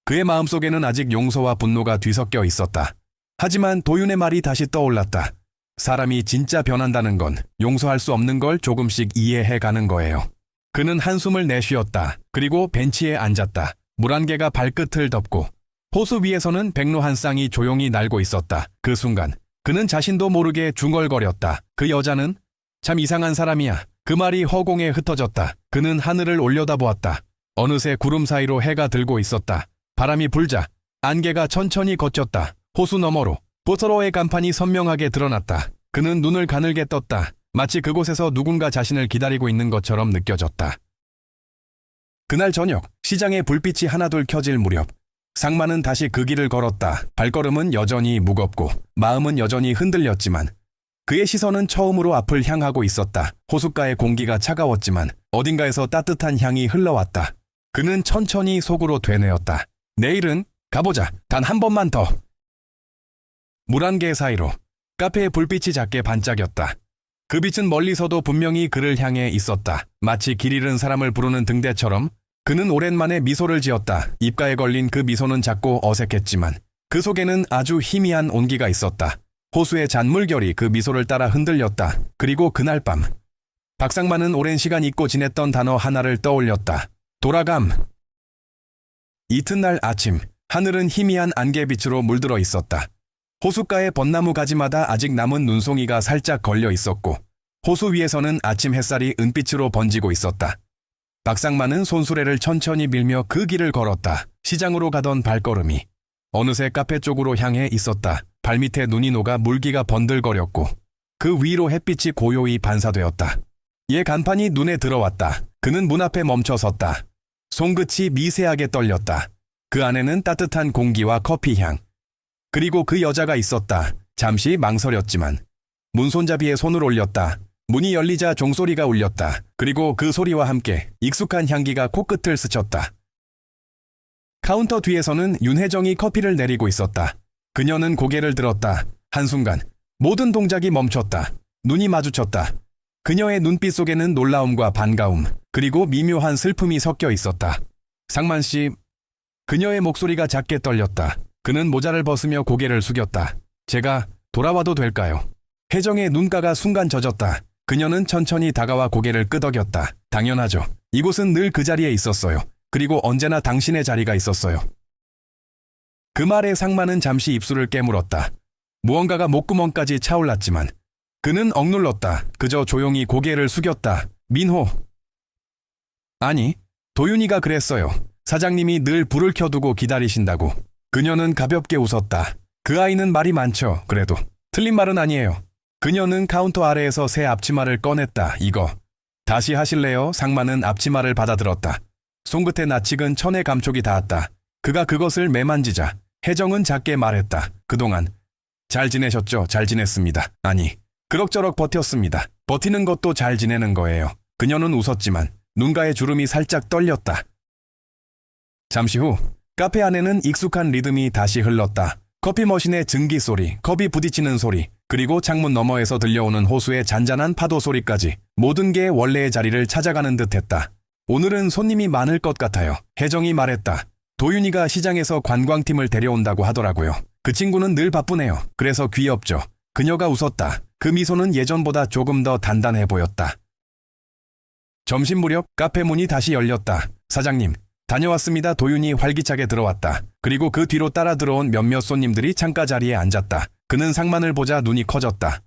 그의 마음속에는 아직 용서와 분노가 뒤섞여 있었다. 하지만 도윤의 말이 다시 떠올랐다. 사람이 진짜 변한다는 건 용서할 수 없는 걸 조금씩 이해해가는 거예요. 그는 한숨을 내쉬었다. 그리고 벤치에 앉았다. 물 한 개가 발끝을 덮고 호수 위에서는 백로 한 쌍이 조용히 날고 있었다. 그 순간 그는 자신도 모르게 중얼거렸다. 그 여자는 참 이상한 사람이야. 그 말이 허공에 흩어졌다. 그는 하늘을 올려다보았다. 어느새 구름 사이로 해가 들고 있었다. 바람이 불자 안개가 천천히 걷혔다. 호수 너머로 보서로의 간판이 선명하게 드러났다. 그는 눈을 가늘게 떴다. 마치 그곳에서 누군가 자신을 기다리고 있는 것처럼 느껴졌다. 그날 저녁 시장의 불빛이 하나둘 켜질 무렵 상마는 다시 그 길을 걸었다. 발걸음은 여전히 무겁고 마음은 여전히 흔들렸지만 그의 시선은 처음으로 앞을 향하고 있었다. 호숫가의 공기가 차가웠지만 어딘가에서 따뜻한 향이 흘러왔다. 그는 천천히 속으로 되뇌었다. 내일은 가보자. 단 한 번만 더. 물 한 개 사이로 카페의 불빛이 작게 반짝였다. 그 빛은 멀리서도 분명히 그를 향해 있었다. 마치 길 잃은 사람을 부르는 등대처럼 그는 오랜만에 미소를 지었다. 입가에 걸린 그 미소는 작고 어색했지만 그 속에는 아주 희미한 온기가 있었다. 호수의 잔물결이 그 미소를 따라 흔들렸다. 그리고 그날 밤 박상만은 오랜 시간 잊고 지냈던 단어 하나를 떠올렸다. 돌아감. 이튿날 아침 하늘은 희미한 안개빛으로 물들어 있었다. 호숫가의 벚나무 가지마다 아직 남은 눈송이가 살짝 걸려 있었고 호수 위에서는 아침 햇살이 은빛으로 번지고 있었다. 박상만은 손수레를 천천히 밀며 그 길을 걸었다. 시장으로 가던 발걸음이 어느새 카페 쪽으로 향해 있었다. 발밑에 눈이 녹아 물기가 번들거렸고 그 위로 햇빛이 고요히 반사되었다. 옛 간판이 눈에 들어왔다. 그는 문 앞에 멈춰 섰다. 손끝이 미세하게 떨렸다. 그 안에는 따뜻한 공기와 커피향. 그리고 그 여자가 있었다. 잠시 망설였지만 문손잡이에 손을 올렸다. 문이 열리자 종소리가 울렸다. 그리고 그 소리와 함께 익숙한 향기가 코끝을 스쳤다. 카운터 뒤에서는 윤혜정이 커피를 내리고 있었다. 그녀는 고개를 들었다. 한순간 모든 동작이 멈췄다. 눈이 마주쳤다. 그녀의 눈빛 속에는 놀라움과 반가움, 그리고 미묘한 슬픔이 섞여 있었다. 상만 씨, 그녀의 목소리가 작게 떨렸다. 그는 모자를 벗으며 고개를 숙였다. 제가 돌아와도 될까요? 혜정의 눈가가 순간 젖었다. 그녀는 천천히 다가와 고개를 끄덕였다. 당연하죠. 이곳은 늘 그 자리에 있었어요. 그리고 언제나 당신의 자리가 있었어요. 그 말에 상만은 잠시 입술을 깨물었다. 무언가가 목구멍까지 차올랐지만 그는 억눌렀다. 그저 조용히 고개를 숙였다. 민호. 아니, 도윤이가 그랬어요. 사장님이 늘 불을 켜두고 기다리신다고. 그녀는 가볍게 웃었다. 그 아이는 말이 많죠. 그래도 틀린 말은 아니에요. 그녀는 카운터 아래에서 새 앞치마를 꺼냈다. 이거 다시 하실래요? 상만은 앞치마를 받아들었다. 손끝에 낯익은 천의 감촉이 닿았다. 그가 그것을 매만지자 혜정은 작게 말했다. 그동안 잘 지내셨죠? 잘 지냈습니다. 아니, 그럭저럭 버텼습니다. 버티는 것도 잘 지내는 거예요. 그녀는 웃었지만 눈가의 주름이 살짝 떨렸다. 잠시 후 카페 안에는 익숙한 리듬이 다시 흘렀다. 커피 머신의 증기 소리, 컵이 부딪히는 소리, 그리고 창문 너머에서 들려오는 호수의 잔잔한 파도 소리까지 모든 게 원래의 자리를 찾아가는 듯했다. 오늘은 손님이 많을 것 같아요. 혜정이 말했다. 도윤이가 시장에서 관광팀을 데려온다고 하더라고요. 그 친구는 늘 바쁘네요. 그래서 귀엽죠. 그녀가 웃었다. 그 미소는 예전보다 조금 더 단단해 보였다. 점심 무렵 카페 문이 다시 열렸다. 사장님, 다녀왔습니다. 도윤이 활기차게 들어왔다. 그리고 그 뒤로 따라 들어온 몇몇 손님들이 창가 자리에 앉았다. 그는 상만을 보자 눈이 커졌다.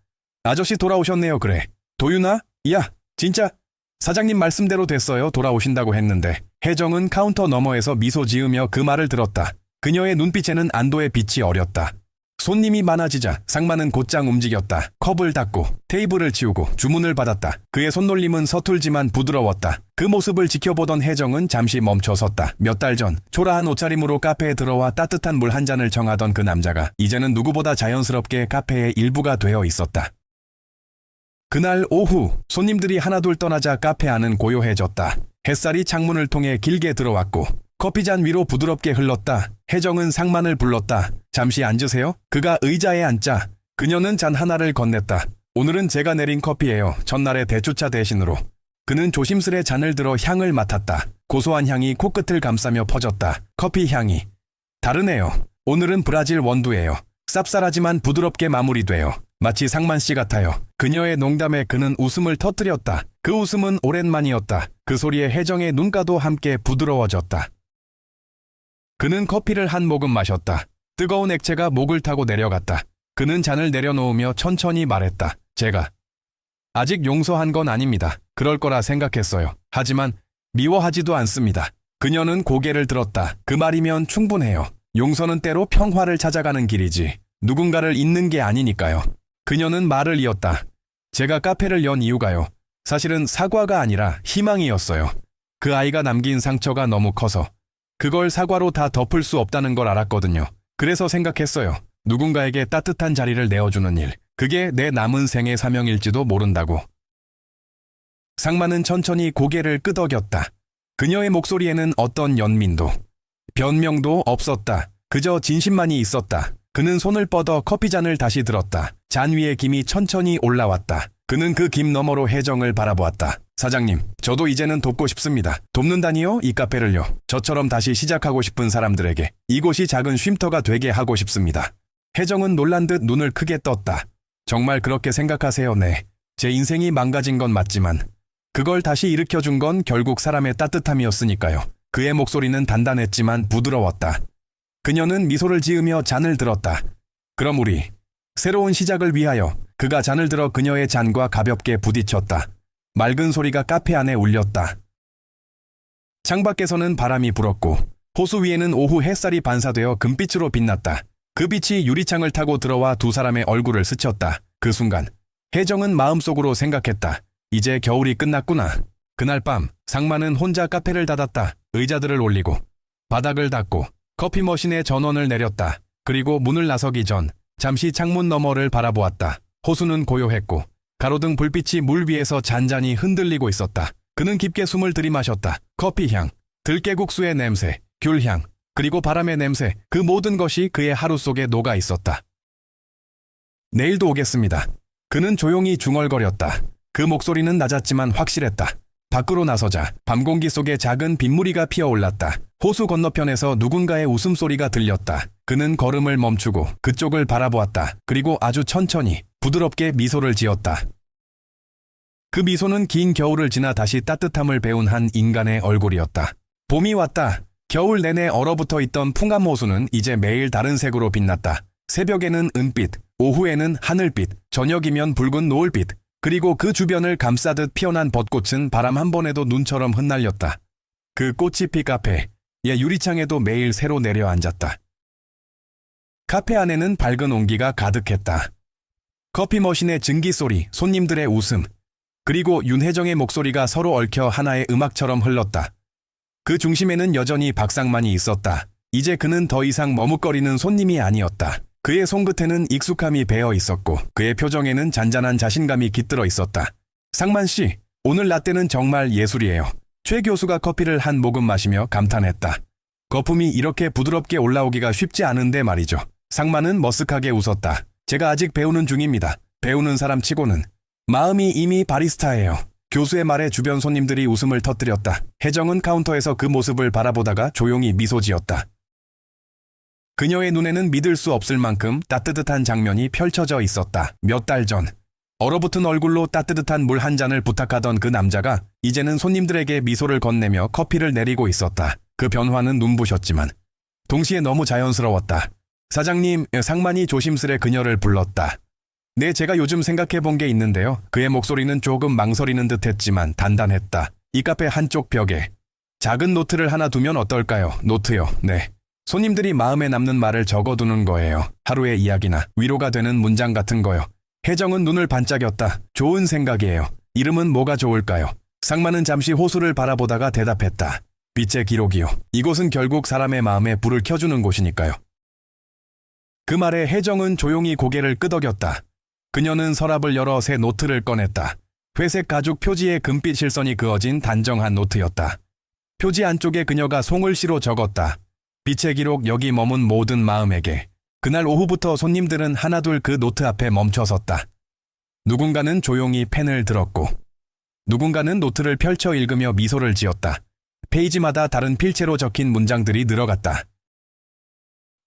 아저씨 돌아오셨네요. 그래. 도윤아? 야, 진짜 사장님 말씀대로 됐어요. 돌아오신다고 했는데. 혜정은 카운터 너머에서 미소 지으며 그 말을 들었다. 그녀의 눈빛에는 안도의 빛이 어렸다. 손님이 많아지자 상만은 곧장 움직였다. 컵을 닦고 테이블을 치우고 주문을 받았다. 그의 손놀림은 서툴지만 부드러웠다. 그 모습을 지켜보던 혜정은 잠시 멈춰섰다. 몇 달 전 초라한 옷차림으로 카페에 들어와 따뜻한 물 한 잔을 정하던 그 남자가 이제는 누구보다 자연스럽게 카페의 일부가 되어 있었다. 그날 오후 손님들이 하나둘 떠나자 카페 안은 고요해졌다. 햇살이 창문을 통해 길게 들어왔고 커피잔 위로 부드럽게 흘렀다. 혜정은 상만을 불렀다. 잠시 앉으세요. 그가 의자에 앉자 그녀는 잔 하나를 건넸다. 오늘은 제가 내린 커피예요. 전날의 대추차 대신으로. 그는 조심스레 잔을 들어 향을 맡았다. 고소한 향이 코끝을 감싸며 퍼졌다. 커피 향이 다르네요. 오늘은 브라질 원두예요. 쌉쌀하지만 부드럽게 마무리돼요. 마치 상만 씨 같아요. 그녀의 농담에 그는 웃음을 터뜨렸다. 그 웃음은 오랜만이었다. 그 소리에 혜정의 눈가도 함께 부드러워졌다. 그는 커피를 한 모금 마셨다. 뜨거운 액체가 목을 타고 내려갔다. 그는 잔을 내려놓으며 천천히 말했다. 제가 아직 용서한 건 아닙니다. 그럴 거라 생각했어요. 하지만 미워하지도 않습니다. 그녀는 고개를 들었다. 그 말이면 충분해요. 용서는 때로 평화를 찾아가는 길이지 누군가를 잊는 게 아니니까요. 그녀는 말을 이었다. 제가 카페를 연 이유가요. 사실은 사과가 아니라 희망이었어요. 그 아이가 남긴 상처가 너무 커서 그걸 사과로 다 덮을 수 없다는 걸 알았거든요. 그래서 생각했어요. 누군가에게 따뜻한 자리를 내어주는 일. 그게 내 남은 생의 사명일지도 모른다고. 상만은 천천히 고개를 끄덕였다. 그녀의 목소리에는 어떤 연민도, 변명도 없었다. 그저 진심만이 있었다. 그는 손을 뻗어 커피잔을 다시 들었다. 잔 위에 김이 천천히 올라왔다. 그는 그 김 너머로 혜정을 바라보았다. 사장님, 저도 이제는 돕고 싶습니다. 돕는다니요? 이 카페를요. 저처럼 다시 시작하고 싶은 사람들에게 이곳이 작은 쉼터가 되게 하고 싶습니다. 혜정은 놀란 듯 눈을 크게 떴다. 정말 그렇게 생각하세요? 네. 제 인생이 망가진 건 맞지만 그걸 다시 일으켜준 건 결국 사람의 따뜻함이었으니까요. 그의 목소리는 단단했지만 부드러웠다. 그녀는 미소를 지으며 잔을 들었다. 그럼 우리 새로운 시작을 위하여. 그가 잔을 들어 그녀의 잔과 가볍게 부딪혔다. 맑은 소리가 카페 안에 울렸다. 창밖에서는 바람이 불었고 호수 위에는 오후 햇살이 반사되어 금빛으로 빛났다. 그 빛이 유리창을 타고 들어와 두 사람의 얼굴을 스쳤다. 그 순간 혜정은 마음속으로 생각했다. 이제 겨울이 끝났구나. 그날 밤 상만은 혼자 카페를 닫았다. 의자들을 올리고 바닥을 닦고 커피 머신에 전원을 내렸다. 그리고 문을 나서기 전 잠시 창문 너머를 바라보았다. 호수는 고요했고 가로등 불빛이 물 위에서 잔잔히 흔들리고 있었다. 그는 깊게 숨을 들이마셨다. 커피향, 들깨국수의 냄새, 귤향, 그리고 바람의 냄새, 그 모든 것이 그의 하루 속에 녹아 있었다. 내일도 오겠습니다. 그는 조용히 중얼거렸다. 그 목소리는 낮았지만 확실했다. 밖으로 나서자 밤 공기 속에 작은 빗무리가 피어올랐다. 호수 건너편에서 누군가의 웃음소리가 들렸다. 그는 걸음을 멈추고 그쪽을 바라보았다. 그리고 아주 천천히 부드럽게 미소를 지었다. 그 미소는 긴 겨울을 지나 다시 따뜻함을 배운 한 인간의 얼굴이었다. 봄이 왔다. 겨울 내내 얼어붙어 있던 풍암호수는 이제 매일 다른 색으로 빛났다. 새벽에는 은빛, 오후에는 하늘빛, 저녁이면 붉은 노을빛, 그리고 그 주변을 감싸듯 피어난 벚꽃은 바람 한 번에도 눈처럼 흩날렸다. 그 꽃이 피 카페, 유리창에도 매일 새로 내려앉았다. 카페 안에는 밝은 온기가 가득했다. 커피 머신의 증기 소리, 손님들의 웃음, 그리고 윤혜정의 목소리가 서로 얽혀 하나의 음악처럼 흘렀다. 그 중심에는 여전히 박상만이 있었다. 이제 그는 더 이상 머뭇거리는 손님이 아니었다. 그의 손끝에는 익숙함이 배어 있었고 그의 표정에는 잔잔한 자신감이 깃들어 있었다. 상만 씨, 오늘 라떼는 정말 예술이에요. 최 교수가 커피를 한 모금 마시며 감탄했다. 거품이 이렇게 부드럽게 올라오기가 쉽지 않은데 말이죠. 상만은 머쓱하게 웃었다. 제가 아직 배우는 중입니다. 배우는 사람 치고는. 마음이 이미 바리스타예요. 교수의 말에 주변 손님들이 웃음을 터뜨렸다. 혜정은 카운터에서 그 모습을 바라보다가 조용히 미소 지었다. 그녀의 눈에는 믿을 수 없을 만큼 따뜻한 장면이 펼쳐져 있었다. 몇 달 전, 얼어붙은 얼굴로 따뜻한 물 한 잔을 부탁하던 그 남자가 이제는 손님들에게 미소를 건네며 커피를 내리고 있었다. 그 변화는 눈부셨지만 동시에 너무 자연스러웠다. 사장님, 상만이 조심스레 그녀를 불렀다. 네, 제가 요즘 생각해 본 게 있는데요. 그의 목소리는 조금 망설이는 듯 했지만 단단했다. 이 카페 한쪽 벽에 작은 노트를 하나 두면 어떨까요? 노트요. 네. 손님들이 마음에 남는 말을 적어두는 거예요. 하루의 이야기나 위로가 되는 문장 같은 거요. 혜정은 눈을 반짝였다. 좋은 생각이에요. 이름은 뭐가 좋을까요? 상만은 잠시 호수를 바라보다가 대답했다. 빛의 기록이요. 이곳은 결국 사람의 마음에 불을 켜주는 곳이니까요. 그 말에 혜정은 조용히 고개를 끄덕였다. 그녀는 서랍을 열어 새 노트를 꺼냈다. 회색 가죽 표지에 금빛 실선이 그어진 단정한 노트였다. 표지 안쪽에 그녀가 송글씨로 적었다. 빛의 기록, 여기 머문 모든 마음에게. 그날 오후부터 손님들은 하나둘 그 노트 앞에 멈춰섰다. 누군가는 조용히 펜을 들었고 누군가는 노트를 펼쳐 읽으며 미소를 지었다. 페이지마다 다른 필체로 적힌 문장들이 늘어갔다.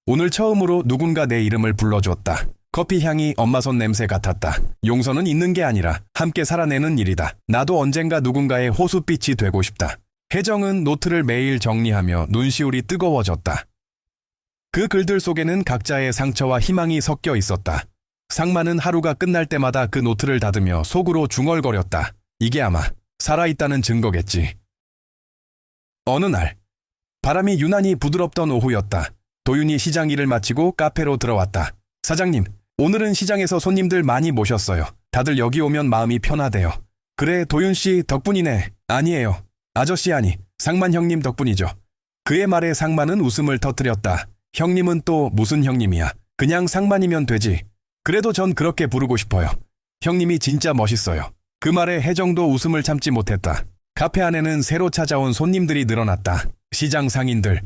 오늘 처음으로 누군가 내 이름을 불러줬다. 커피 향이 엄마 손 냄새 같았다. 용서는 있는 게 아니라 함께 살아내는 일이다. 나도 언젠가 누군가의 호수빛이 되고 싶다. 혜정은 노트를 매일 정리하며 눈시울이 뜨거워졌다. 그 글들 속에는 각자의 상처와 희망이 섞여 있었다. 상만은 하루가 끝날 때마다 그 노트를 닫으며 속으로 중얼거렸다. 이게 아마 살아있다는 증거겠지. 어느 날, 바람이 유난히 부드럽던 오후였다. 도윤이 시장 일을 마치고 카페로 들어왔다. 사장님, 오늘은 시장에서 손님들 많이 모셨어요. 다들 여기 오면 마음이 편하대요. 그래, 도윤씨 덕분이네. 아니에요. 아저씨 아니, 상만 형님 덕분이죠. 그의 말에 상만은 웃음을 터뜨렸다. 형님은 또 무슨 형님이야. 그냥 상만이면 되지. 그래도 전 그렇게 부르고 싶어요. 형님이 진짜 멋있어요. 그 말에 혜정도 웃음을 참지 못했다. 카페 안에는 새로 찾아온 손님들이 늘어났다. 시장 상인들,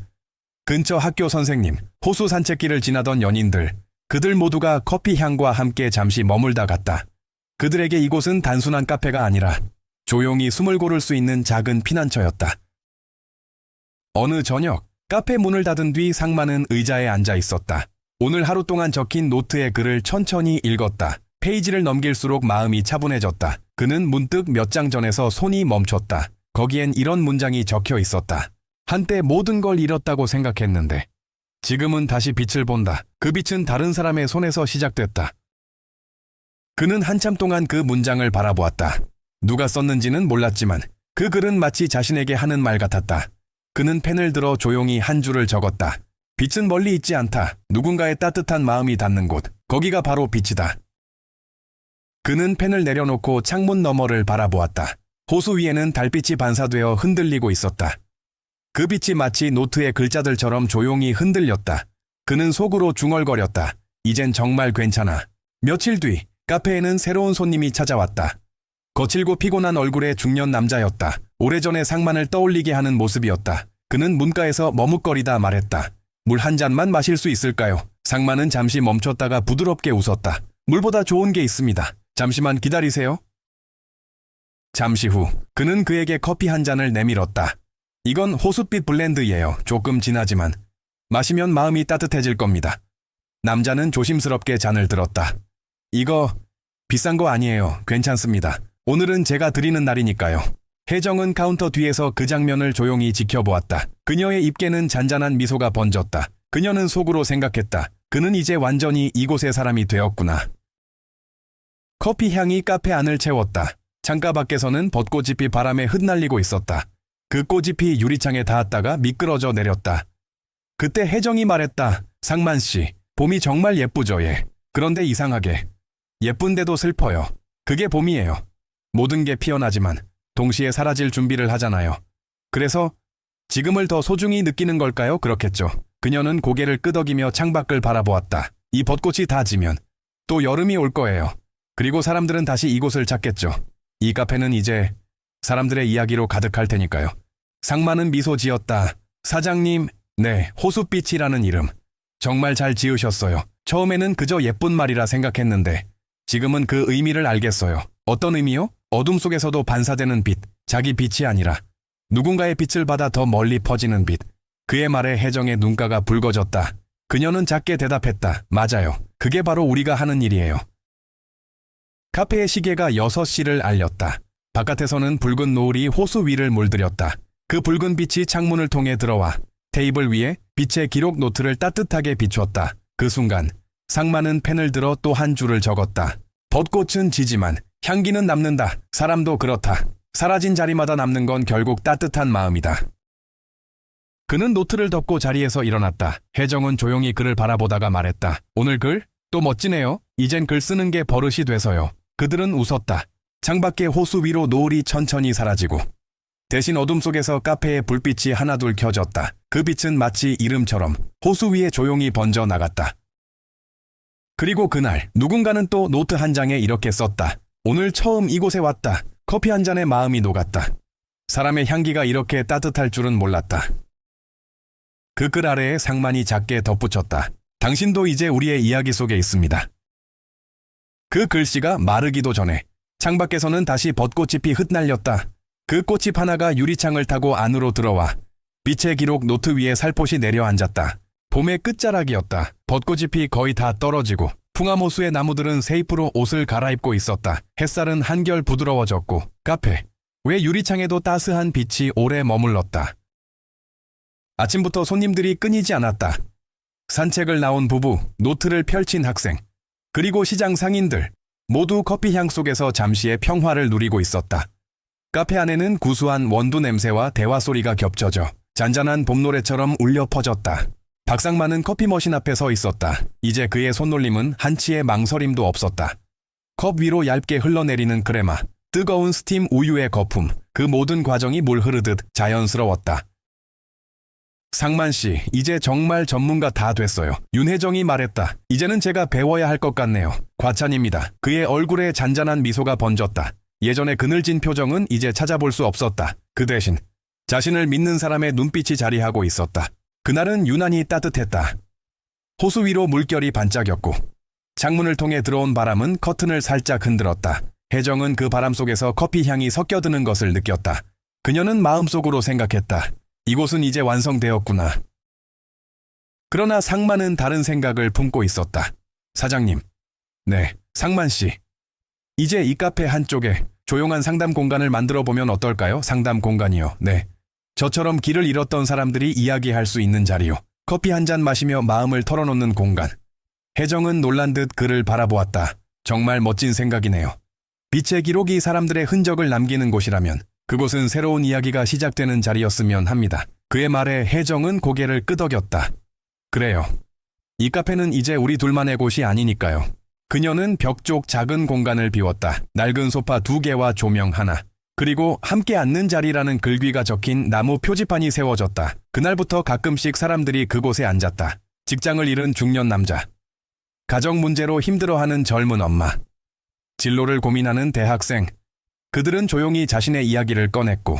근처 학교 선생님, 호수 산책길을 지나던 연인들, 그들 모두가 커피 향과 함께 잠시 머물다 갔다. 그들에게 이곳은 단순한 카페가 아니라 조용히 숨을 고를 수 있는 작은 피난처였다. 어느 저녁, 카페 문을 닫은 뒤 상만은 의자에 앉아 있었다. 오늘 하루 동안 적힌 노트의 글을 천천히 읽었다. 페이지를 넘길수록 마음이 차분해졌다. 그는 문득 몇 장 전에서 손이 멈췄다. 거기엔 이런 문장이 적혀 있었다. 한때 모든 걸 잃었다고 생각했는데 지금은 다시 빛을 본다. 그 빛은 다른 사람의 손에서 시작됐다. 그는 한참 동안 그 문장을 바라보았다. 누가 썼는지는 몰랐지만 그 글은 마치 자신에게 하는 말 같았다. 그는 펜을 들어 조용히 한 줄을 적었다. 빛은 멀리 있지 않다. 누군가의 따뜻한 마음이 닿는 곳, 거기가 바로 빛이다. 그는 펜을 내려놓고 창문 너머를 바라보았다. 호수 위에는 달빛이 반사되어 흔들리고 있었다. 그 빛이 마치 노트의 글자들처럼 조용히 흔들렸다. 그는 속으로 중얼거렸다. 이젠 정말 괜찮아. 며칠 뒤 카페에는 새로운 손님이 찾아왔다. 거칠고 피곤한 얼굴의 중년 남자였다. 오래전의 상만을 떠올리게 하는 모습이었다. 그는 문가에서 머뭇거리다 말했다. 물 한 잔만 마실 수 있을까요? 상만은 잠시 멈췄다가 부드럽게 웃었다. 물보다 좋은 게 있습니다. 잠시만 기다리세요. 잠시 후 그는 그에게 커피 한 잔을 내밀었다. 이건 호숫빛 블렌드예요. 조금 진하지만 마시면 마음이 따뜻해질 겁니다. 남자는 조심스럽게 잔을 들었다. 이거 비싼 거 아니에요. 괜찮습니다. 오늘은 제가 드리는 날이니까요. 혜정은 카운터 뒤에서 그 장면을 조용히 지켜보았다. 그녀의 입계는 잔잔한 미소가 번졌다. 그녀는 속으로 생각했다. 그는 이제 완전히 이곳의 사람이 되었구나. 커피 향이 카페 안을 채웠다. 창가 밖에서는 벚꽃잎이 바람에 흩날리고 있었다. 그 꽃잎이 유리창에 닿았다가 미끄러져 내렸다. 그때 혜정이 말했다. 상만 씨, 봄이 정말 예쁘죠, 예. 그런데 이상하게 예쁜데도 슬퍼요. 그게 봄이에요. 모든 게 피어나지만 동시에 사라질 준비를 하잖아요. 그래서 지금을 더 소중히 느끼는 걸까요? 그렇겠죠. 그녀는 고개를 끄덕이며 창밖을 바라보았다. 이 벚꽃이 다 지면 또 여름이 올 거예요. 그리고 사람들은 다시 이곳을 찾겠죠. 이 카페는 이제 사람들의 이야기로 가득할 테니까요. 상만은 미소 지었다. 사장님, 네, 호숫빛이라는 이름. 정말 잘 지으셨어요. 처음에는 그저 예쁜 말이라 생각했는데 지금은 그 의미를 알겠어요. 어떤 의미요? 어둠 속에서도 반사되는 빛, 자기 빛이 아니라 누군가의 빛을 받아 더 멀리 퍼지는 빛. 그의 말에 혜정의 눈가가 붉어졌다. 그녀는 작게 대답했다. 맞아요. 그게 바로 우리가 하는 일이에요. 카페의 시계가 6시를 알렸다. 바깥에서는 붉은 노을이 호수 위를 물들였다. 그 붉은 빛이 창문을 통해 들어와 테이블 위에 빛의 기록 노트를 따뜻하게 비추었다. 그 순간 상만은 펜을 들어 또 한 줄을 적었다. 벚꽃은 지지만 향기는 남는다. 사람도 그렇다. 사라진 자리마다 남는 건 결국 따뜻한 마음이다. 그는 노트를 덮고 자리에서 일어났다. 혜정은 조용히 그를 바라보다가 말했다. 오늘 글? 또 멋지네요. 이젠 글 쓰는 게 버릇이 돼서요. 그들은 웃었다. 창밖의 호수 위로 노을이 천천히 사라지고 대신 어둠 속에서 카페의 불빛이 하나둘 켜졌다. 그 빛은 마치 이름처럼 호수 위에 조용히 번져 나갔다. 그리고 그날 누군가는 또 노트 한 장에 이렇게 썼다. 오늘 처음 이곳에 왔다. 커피 한 잔에 마음이 녹았다. 사람의 향기가 이렇게 따뜻할 줄은 몰랐다. 그 글 아래에 상만이 작게 덧붙였다. 당신도 이제 우리의 이야기 속에 있습니다. 그 글씨가 마르기도 전에 창밖에서는 다시 벚꽃잎이 흩날렸다. 그 꽃잎 하나가 유리창을 타고 안으로 들어와 빛의 기록 노트 위에 살포시 내려앉았다. 봄의 끝자락이었다. 벚꽃잎이 거의 다 떨어지고 풍암호수의 나무들은 세잎으로 옷을 갈아입고 있었다. 햇살은 한결 부드러워졌고 카페 왜 유리창에도 따스한 빛이 오래 머물렀다. 아침부터 손님들이 끊이지 않았다. 산책을 나온 부부, 노트를 펼친 학생, 그리고 시장 상인들 모두 커피향 속에서 잠시의 평화를 누리고 있었다. 카페 안에는 구수한 원두 냄새와 대화 소리가 겹쳐져 잔잔한 봄노래처럼 울려 퍼졌다. 박상만은 커피 머신 앞에 서 있었다. 이제 그의 손놀림은 한치의 망설임도 없었다. 컵 위로 얇게 흘러내리는 크레마, 뜨거운 스팀 우유의 거품, 그 모든 과정이 물 흐르듯 자연스러웠다. 상만 씨, 이제 정말 전문가 다 됐어요. 윤혜정이 말했다. 이제는 제가 배워야 할 것 같네요. 과찬입니다. 그의 얼굴에 잔잔한 미소가 번졌다. 예전의 그늘진 표정은 이제 찾아볼 수 없었다. 그 대신 자신을 믿는 사람의 눈빛이 자리하고 있었다. 그날은 유난히 따뜻했다. 호수 위로 물결이 반짝였고 창문을 통해 들어온 바람은 커튼을 살짝 흔들었다. 혜정은 그 바람 속에서 커피 향이 섞여드는 것을 느꼈다. 그녀는 마음속으로 생각했다. 이곳은 이제 완성되었구나. 그러나 상만은 다른 생각을 품고 있었다. 사장님. 네, 상만 씨. 이제 이 카페 한쪽에 조용한 상담 공간을 만들어 보면 어떨까요? 상담 공간이요. 네. 저처럼 길을 잃었던 사람들이 이야기할 수 있는 자리요. 커피 한 잔 마시며 마음을 털어놓는 공간. 혜정은 놀란 듯 그를 바라보았다. 정말 멋진 생각이네요. 빛의 기록이 사람들의 흔적을 남기는 곳이라면 그곳은 새로운 이야기가 시작되는 자리였으면 합니다. 그의 말에 혜정은 고개를 끄덕였다. 그래요. 이 카페는 이제 우리 둘만의 곳이 아니니까요. 그녀는 벽 쪽 작은 공간을 비웠다. 낡은 소파 2개와 조명 하나. 그리고 함께 앉는 자리라는 글귀가 적힌 나무 표지판이 세워졌다. 그날부터 가끔씩 사람들이 그곳에 앉았다. 직장을 잃은 중년 남자. 가정 문제로 힘들어하는 젊은 엄마. 진로를 고민하는 대학생. 그들은 조용히 자신의 이야기를 꺼냈고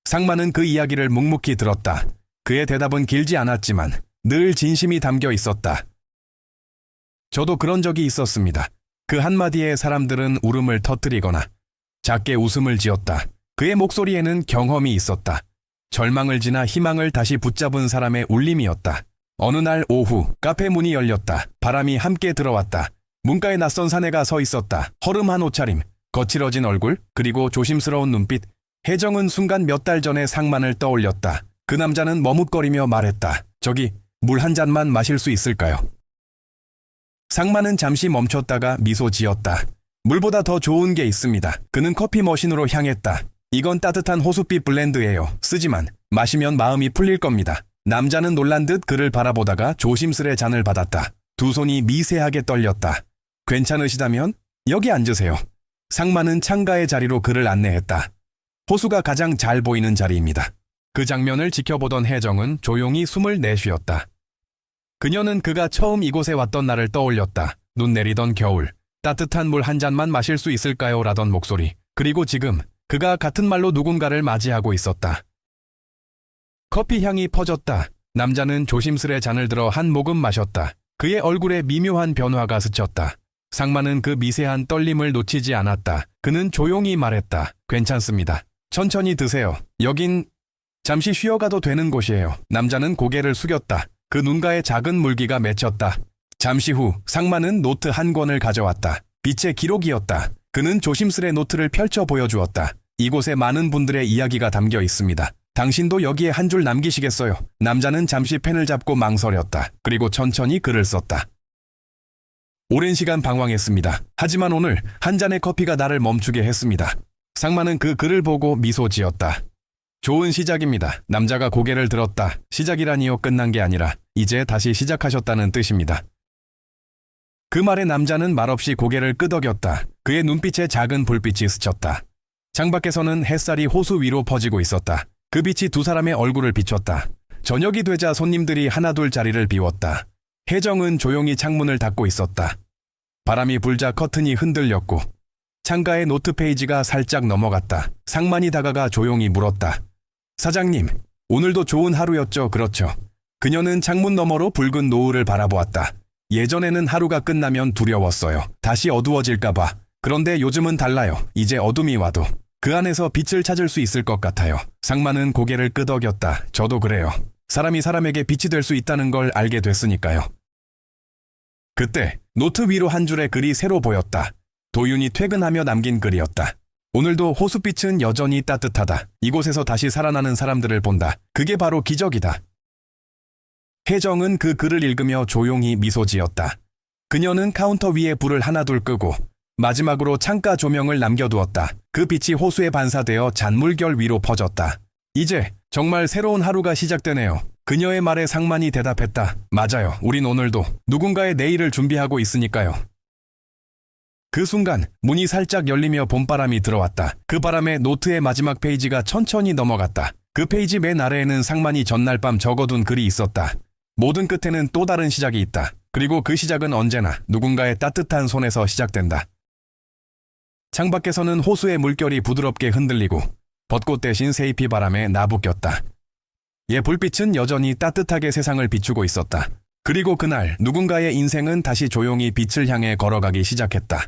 상마는 그 이야기를 묵묵히 들었다. 그의 대답은 길지 않았지만 늘 진심이 담겨 있었다. 저도 그런 적이 있었습니다. 그 한마디에 사람들은 울음을 터뜨리거나 작게 웃음을 지었다. 그의 목소리에는 경험이 있었다. 절망을 지나 희망을 다시 붙잡은 사람의 울림이었다. 어느 날 오후 카페 문이 열렸다. 바람이 함께 들어왔다. 문가에 낯선 사내가 서 있었다. 허름한 옷차림, 거칠어진 얼굴, 그리고 조심스러운 눈빛. 혜정은 순간 몇 달 전의 상만을 떠올렸다. 그 남자는 머뭇거리며 말했다. 저기 물 한 잔만 마실 수 있을까요? 상만은 잠시 멈췄다가 미소 지었다. 물보다 더 좋은 게 있습니다. 그는 커피 머신으로 향했다. 이건 따뜻한 호수빛 블렌드예요. 쓰지만 마시면 마음이 풀릴 겁니다. 남자는 놀란 듯 그를 바라보다가 조심스레 잔을 받았다. 두 손이 미세하게 떨렸다. 괜찮으시다면 여기 앉으세요. 상만은 창가의 자리로 그를 안내했다. 호수가 가장 잘 보이는 자리입니다. 그 장면을 지켜보던 혜정은 조용히 숨을 내쉬었다. 그녀는 그가 처음 이곳에 왔던 날을 떠올렸다. 눈 내리던 겨울, 따뜻한 물 한 잔만 마실 수 있을까요? 라던 목소리. 그리고 지금 그가 같은 말로 누군가를 맞이하고 있었다. 커피 향이 퍼졌다. 남자는 조심스레 잔을 들어 한 모금 마셨다. 그의 얼굴에 미묘한 변화가 스쳤다. 상마는 그 미세한 떨림을 놓치지 않았다. 그는 조용히 말했다. 괜찮습니다. 천천히 드세요. 여긴 잠시 쉬어가도 되는 곳이에요. 남자는 고개를 숙였다. 그 눈가에 작은 물기가 맺혔다. 잠시 후 상마는 노트 한 권을 가져왔다. 빛의 기록이었다. 그는 조심스레 노트를 펼쳐 보여주었다. 이곳에 많은 분들의 이야기가 담겨 있습니다. 당신도 여기에 한 줄 남기시겠어요? 남자는 잠시 펜을 잡고 망설였다. 그리고 천천히 글을 썼다. 오랜 시간 방황했습니다. 하지만 오늘 한 잔의 커피가 나를 멈추게 했습니다. 상마는 그 글을 보고 미소 지었다. 좋은 시작입니다. 남자가 고개를 들었다. 시작이라니요, 끝난 게 아니라 이제 다시 시작하셨다는 뜻입니다. 그 말에 남자는 말없이 고개를 끄덕였다. 그의 눈빛에 작은 불빛이 스쳤다. 창밖에서는 햇살이 호수 위로 퍼지고 있었다. 그 빛이 두 사람의 얼굴을 비췄다. 저녁이 되자 손님들이 하나둘 자리를 비웠다. 혜정은 조용히 창문을 닫고 있었다. 바람이 불자 커튼이 흔들렸고 창가의 노트 페이지가 살짝 넘어갔다. 상만이 다가가 조용히 물었다. 사장님, 오늘도 좋은 하루였죠? 그렇죠. 그녀는 창문 너머로 붉은 노을을 바라보았다. 예전에는 하루가 끝나면 두려웠어요. 다시 어두워질까봐. 그런데 요즘은 달라요. 이제 어둠이 와도 그 안에서 빛을 찾을 수 있을 것 같아요. 상만은 고개를 끄덕였다. 저도 그래요. 사람이 사람에게 빛이 될 수 있다는 걸 알게 됐으니까요. 그때 노트 위로 한 줄의 글이 새로 보였다. 도윤이 퇴근하며 남긴 글이었다. 오늘도 호수빛은 여전히 따뜻하다. 이곳에서 다시 살아나는 사람들을 본다. 그게 바로 기적이다. 혜정은 그 글을 읽으며 조용히 미소 지었다. 그녀는 카운터 위에 불을 하나둘 끄고 마지막으로 창가 조명을 남겨두었다. 그 빛이 호수에 반사되어 잔물결 위로 퍼졌다. 이제 정말 새로운 하루가 시작되네요. 그녀의 말에 상만이 대답했다. 맞아요. 우린 오늘도 누군가의 내일을 준비하고 있으니까요. 그 순간 문이 살짝 열리며 봄바람이 들어왔다. 그 바람에 노트의 마지막 페이지가 천천히 넘어갔다. 그 페이지 맨 아래에는 상만이 전날 밤 적어둔 글이 있었다. 모든 끝에는 또 다른 시작이 있다. 그리고 그 시작은 언제나 누군가의 따뜻한 손에서 시작된다. 창밖에서는 호수의 물결이 부드럽게 흔들리고 벚꽃 대신 새잎이 바람에 나부꼈다. 불빛은 여전히 따뜻하게 세상을 비추고 있었다. 그리고 그날 누군가의 인생은 다시 조용히 빛을 향해 걸어가기 시작했다.